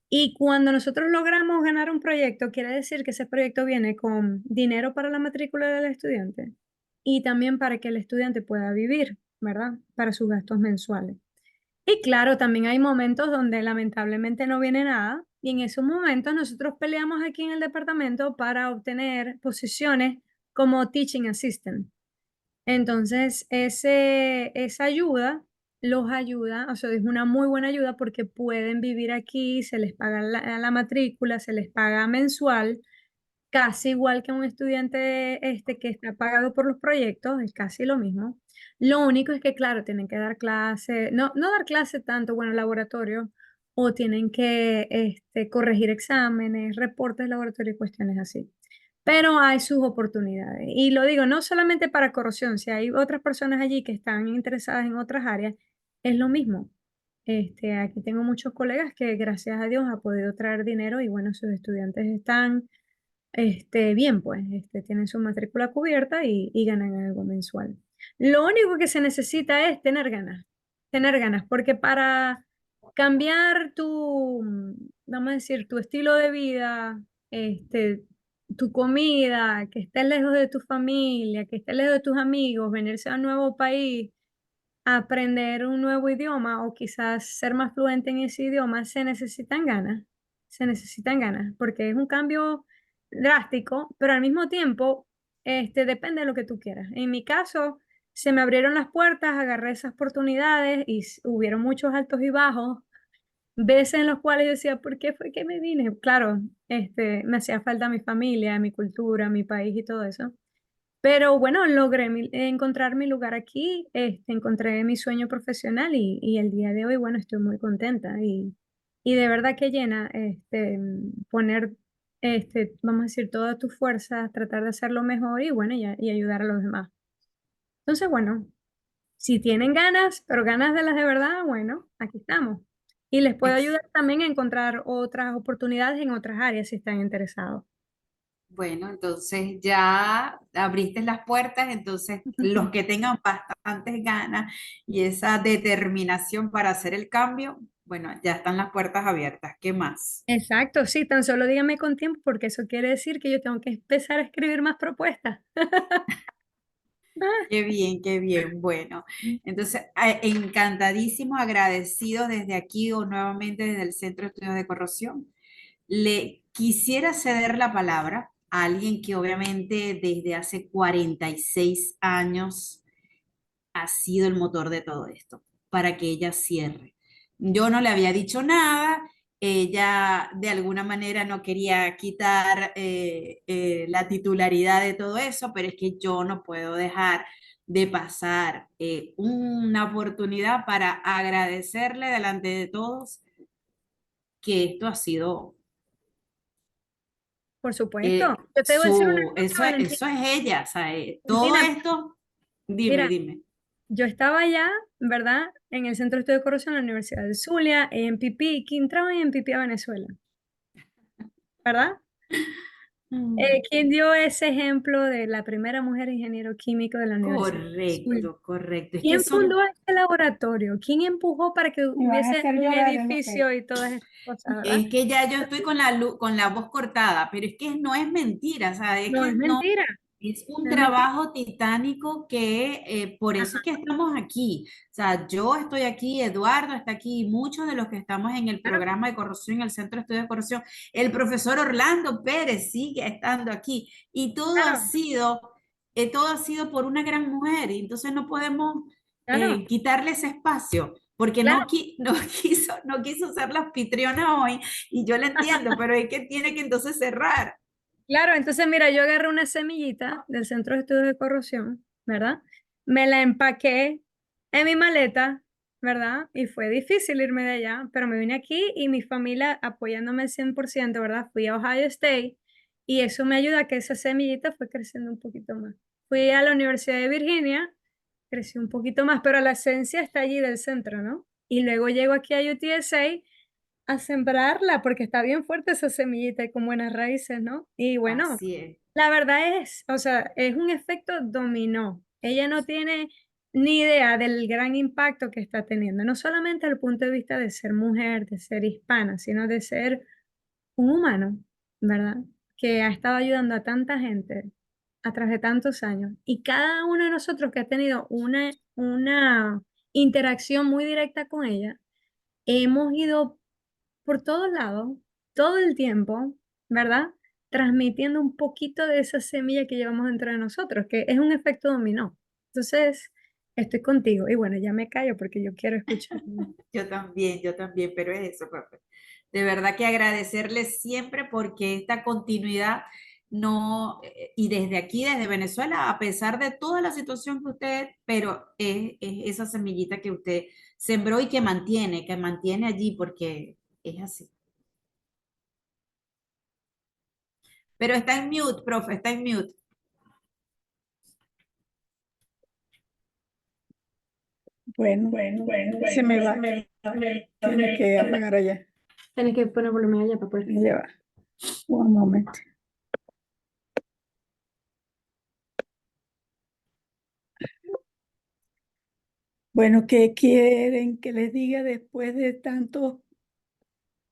Y cuando nosotros logramos ganar un proyecto, quiere decir que ese proyecto viene con dinero para la matrícula del estudiante y también para que el estudiante pueda vivir, ¿verdad? Para sus gastos mensuales. Y claro, también hay momentos donde lamentablemente no viene nada y en esos momentos nosotros peleamos aquí en el departamento para obtener posiciones como teaching assistant. Entonces, esa ayuda los ayuda, o sea, es una muy buena ayuda porque pueden vivir aquí, se les paga la matrícula, se les paga mensual, casi igual que un estudiante que está pagado por los proyectos, es casi lo mismo. Lo único es que, claro, tienen que dar clase, no dar clase tanto, bueno, laboratorio, o tienen que corregir exámenes, reportes de laboratorio y cuestiones así. Pero hay sus oportunidades. Y lo digo, no solamente para corrosión, si hay otras personas allí que están interesadas en otras áreas, es lo mismo. Aquí tengo muchos colegas que gracias a Dios ha podido traer dinero y bueno, sus estudiantes están bien, pues, tienen su matrícula cubierta y ganan algo mensual. Lo único que se necesita es tener ganas, porque para cambiar vamos a decir, tu estilo de vida, tu comida, que estés lejos de tu familia, que estés lejos de tus amigos, venirse a un nuevo país, aprender un nuevo idioma o quizás ser más fluente en ese idioma, se necesitan ganas, porque es un cambio drástico, pero al mismo tiempo, depende de lo que tú quieras. En mi caso, se me abrieron las puertas, agarré esas oportunidades y hubieron muchos altos y bajos, veces en los cuales yo decía, ¿por qué fue que me vine? Claro, me hacía falta mi familia, mi cultura, mi país y todo eso. Pero bueno, logré encontrar mi lugar aquí, encontré mi sueño profesional y el día de hoy, bueno, estoy muy contenta Y de verdad que llena poner, vamos a decir, todas tus fuerzas, tratar de hacerlo mejor y bueno, y ayudar a los demás. Entonces, bueno, si tienen ganas, pero ganas de las de verdad, bueno, aquí estamos. Y les puedo Ex- ayudar también a encontrar otras oportunidades en otras áreas si están interesados. Bueno, entonces ya abriste las puertas, entonces los que tengan bastantes ganas y esa determinación para hacer el cambio, bueno, ya están las puertas abiertas. ¿Qué más? Exacto, sí, tan solo dígame con tiempo porque eso quiere decir que yo tengo que empezar a escribir más propuestas. Qué bien, qué bien. Bueno, entonces encantadísimos, agradecidos desde aquí o nuevamente desde el Centro de Estudios de Corrosión. Le quisiera ceder la palabra a alguien que obviamente desde hace 46 años ha sido el motor de todo esto, para que ella cierre. Yo no le había dicho nada, ella de alguna manera no quería quitar la titularidad de todo eso, pero es que yo no puedo dejar de pasar una oportunidad para agradecerle delante de todos que esto ha sido Por supuesto. Yo te voy a decir una cosa, Valentina. eso es ella, o sea, todo Valentina, esto, dime, mira, dime. yo estaba allá, ¿verdad? En el Centro de Estudio de Corrupción de la Universidad del Zulia, en Pipí. ¿Quién trabaja en Pipí a Venezuela? ¿Verdad? ¿Quién dio ese ejemplo de la primera mujer ingeniero químico de la Universidad del Zulia? Correcto, correcto. Es que ¿Quién son, fundó este laboratorio? ¿Quién empujó para que Me van a hubiese hacer un llorar en los edificio y todas estas cosas, verdad? es que ya yo estoy con con la voz cortada, pero es que no es mentira, ¿sabes? Es No, que es no, mentira, es un no es mentira. trabajo titánico que por eso es que estamos aquí. O sea, yo estoy aquí, Eduardo está aquí, y muchos de los que estamos en el Claro, programa de corrupción, en el Centro de Estudios de Corrupción, el profesor Orlando Pérez sigue estando aquí, y claro, todo ha sido por una gran mujer, y entonces no podemos claro, quitarle ese espacio. Porque claro. no quiso ser la anfitriona hoy, y yo la entiendo, pero es que tiene que entonces cerrar. Claro, entonces mira, yo agarré una semillita del Centro de Estudios de Corrupción, ¿verdad? Me la empaqué en mi maleta, ¿verdad? Y fue difícil irme de allá, pero me vine aquí y mi familia apoyándome al 100%, ¿verdad? Fui a Ohio State y eso me ayuda a que esa semillita fue creciendo un poquito más. Fui a la Universidad de Virginia, creció un poquito más, pero la esencia está allí del centro, ¿no? Y luego llego aquí a UTSA a sembrarla, porque está bien fuerte esa semillita y con buenas raíces, ¿no? Y bueno, Así es. la verdad es, o sea, es un efecto dominó. Ella no tiene ni idea del gran impacto que está teniendo, no solamente desde el punto de vista de ser mujer, de ser hispana, sino de ser un humano, ¿verdad? Que ha estado ayudando a tanta gente a través de tantos años. Y cada uno de nosotros que ha tenido una interacción muy directa con ella, hemos ido por todos lados, todo el tiempo, ¿verdad? Transmitiendo un poquito de esa semilla que llevamos dentro de nosotros, que es un efecto dominó. Entonces, estoy contigo. Y bueno, ya me callo porque yo quiero escuchar. Yo también, pero es eso, profe. De verdad que agradecerles siempre porque esta continuidad no, y desde aquí, desde Venezuela, a pesar de toda la situación que usted, pero es esa semillita que usted sembró y que mantiene allí porque es así. Pero está en mute, profe, está en mute. Bueno, se me va. Tiene que apagar allá. Tienes que poner volumen allá para poder. Ya va. Un momento. Bueno, ¿qué quieren que les diga después de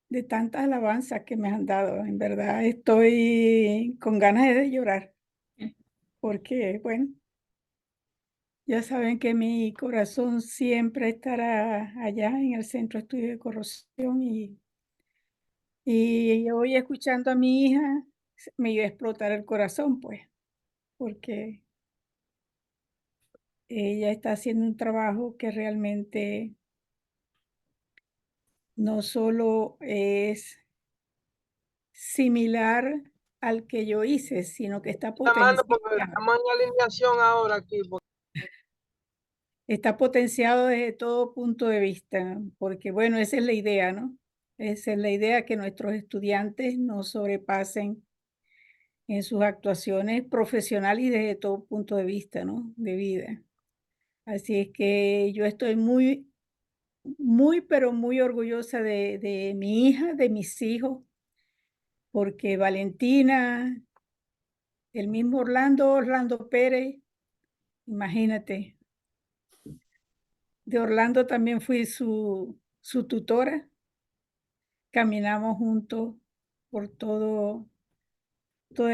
de tantas alabanzas que me han dado? En verdad estoy con ganas de llorar, porque, bueno, ya saben que mi corazón siempre estará allá en el Centro de Estudio de Corrupción y hoy escuchando a mi hija me iba a explotar el corazón, pues, porque ella está haciendo un trabajo que realmente no solo es similar al que yo hice, sino que está Llamando porque potenciado. estamos en alineación ahora aquí. Está potenciado desde todo punto de vista, porque bueno, esa es la idea, ¿no? Esa es la idea, que nuestros estudiantes no sobrepasen en sus actuaciones profesionales y desde todo punto de vista, ¿no? De vida. Así es que yo estoy muy, pero muy orgullosa de mi hija, de mis hijos, porque Valentina, el mismo Orlando Pérez, imagínate, de Orlando también fui su tutora. Caminamos juntos por toda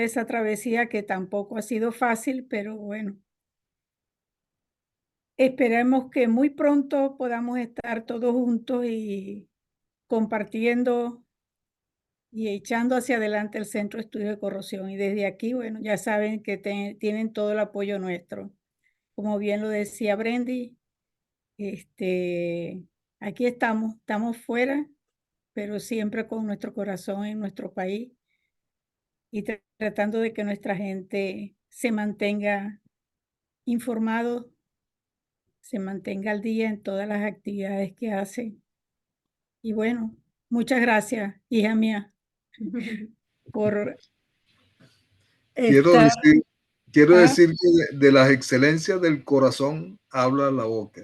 esa travesía que tampoco ha sido fácil, pero bueno. Esperemos que muy pronto podamos estar todos juntos y compartiendo y echando hacia adelante el Centro de Estudio de Corrosión. Y desde aquí, bueno, ya saben que tienen todo el apoyo nuestro. Como bien lo decía Brendy, aquí estamos fuera, pero siempre con nuestro corazón en nuestro país y tratando de que nuestra gente se mantenga informado, se mantenga al día en todas las actividades que hace. Y bueno, muchas gracias, hija mía, por Quiero estar. decir, quiero Ah, decir que de las excelencias del corazón habla la boca.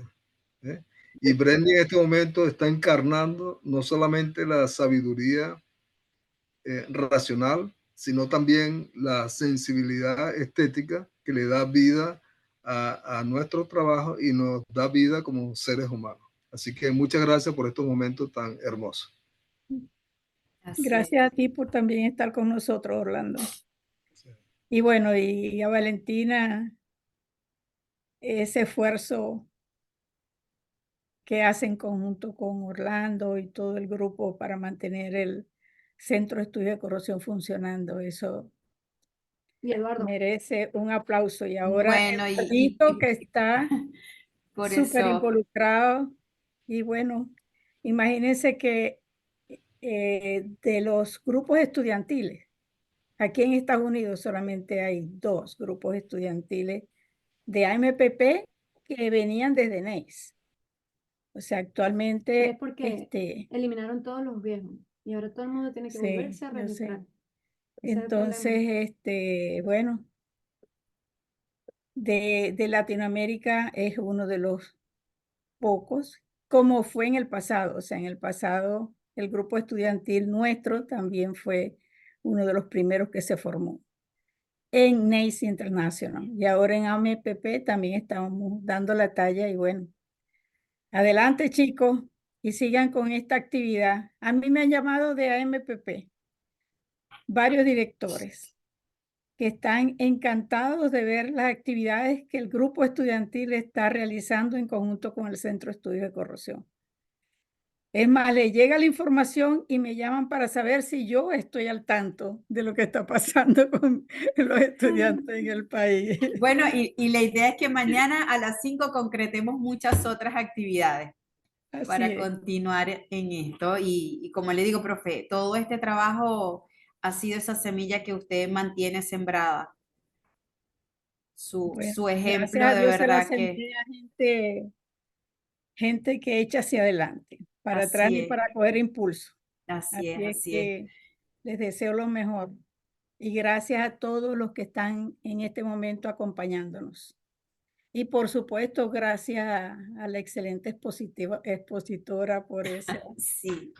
¿eh? Y Brendy en este momento está encarnando no solamente la sabiduría racional, sino también la sensibilidad estética que le da vida a nuestro trabajo y nos da vida como seres humanos. Así que muchas gracias por estos momentos tan hermosos. Así es. gracias a ti por también estar con nosotros, Orlando. Y bueno, y a Valentina, ese esfuerzo que hace en conjunto con Orlando y todo el grupo para mantener el Centro de Estudio de Corrosión funcionando, eso Y Eduardo, merece un aplauso. Y ahora Bueno, Eduardito, que está por súper eso, involucrado. Y bueno, imagínense que de los grupos estudiantiles, aquí en Estados Unidos solamente hay 2 grupos estudiantiles de AMPP que venían desde NACE. O sea, actualmente, es porque eliminaron todos los viejos y ahora todo el mundo tiene que sí, volverse a yo sé. registrar. Ese es el problema. Entonces, bueno, de Latinoamérica es uno de los pocos, como fue en el pasado. O sea, en el pasado el grupo estudiantil nuestro también fue uno de los primeros que se formó en NACE International. Y ahora en AMPP también estamos dando la talla y bueno, adelante chicos y sigan con esta actividad. A mí me han llamado de AMPP varios directores que están encantados de ver las actividades que el grupo estudiantil está realizando en conjunto con el Centro de Estudio de Corrosión. Es más, les llega la información y me llaman para saber si yo estoy al tanto de lo que está pasando con los estudiantes en el país. bueno, y la idea es que mañana a las 5 concretemos muchas otras actividades Así para es. continuar en esto. Y como le digo, profe, todo este trabajo ha sido esa semilla que usted mantiene sembrada. Bueno, Su gracias ejemplo a de Dios se la verdad que semilla gente que echa hacia adelante, para atrás así ni es, para coger impulso. así es, Así es así es. que les deseo lo mejor. Y gracias a todos los que están en este momento acompañándonos. Y por supuesto, gracias a la excelente expositora por ese. Sí,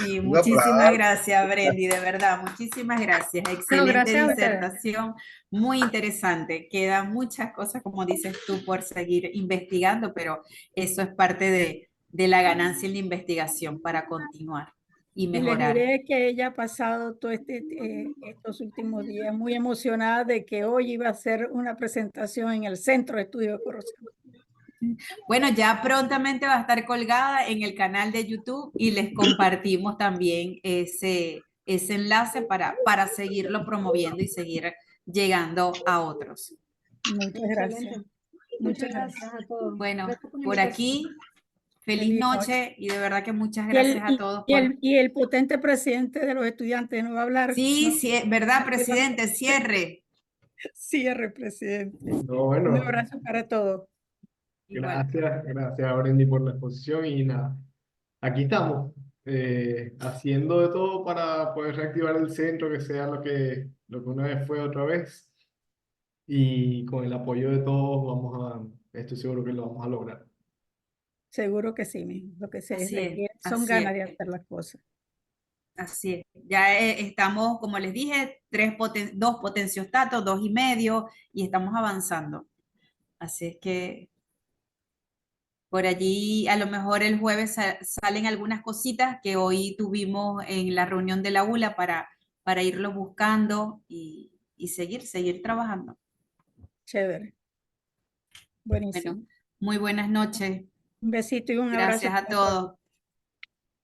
sí, Un muchísimas aplauso. gracias, Brendy, de verdad, muchísimas gracias. No, Excelente gracias a ustedes. disertación, muy interesante. Quedan muchas cosas, como dices tú, por seguir investigando, pero eso es parte de la ganancia en la investigación para continuar y Y les mejorar. diré que ella ha pasado todo estos últimos días muy emocionada de que hoy iba a hacer una presentación en el Centro de Estudio de Corrosión. Bueno, ya prontamente va a estar colgada en el canal de YouTube y les compartimos también ese enlace para seguirlo promoviendo y seguir llegando a otros. Muchas gracias. Excelente. Muchas Muchas gracias a todos. Bueno, Gracias por la por invitación. aquí, feliz noche y de verdad que muchas Y el, gracias a todos y, por... el, y el potente presidente de los estudiantes no va a hablar. Sí, ¿no? sí, ¿verdad, presidente? Cierre. Cierre, presidente. No, Un bueno, abrazo para todos. Igual. gracias, Brendy, por la exposición y nada, aquí estamos. haciendo de todo para poder reactivar el centro, que sea lo que una vez fue otra vez. Y con el apoyo de todos estoy seguro que lo vamos a lograr. Seguro que sí, mijo. Lo que se Así es, requiere son así ganas es. de hacer las cosas. Así es. Ya estamos, como les dije, dos potenciostatos, 2,5, y estamos avanzando. Así es que por allí a lo mejor el jueves salen algunas cositas que hoy tuvimos en la reunión de la ULA para irlo buscando y seguir trabajando. Chévere. Bueno, Buenísimo. muy buenas noches. Un besito y un abrazo Gracias a para todos. todos.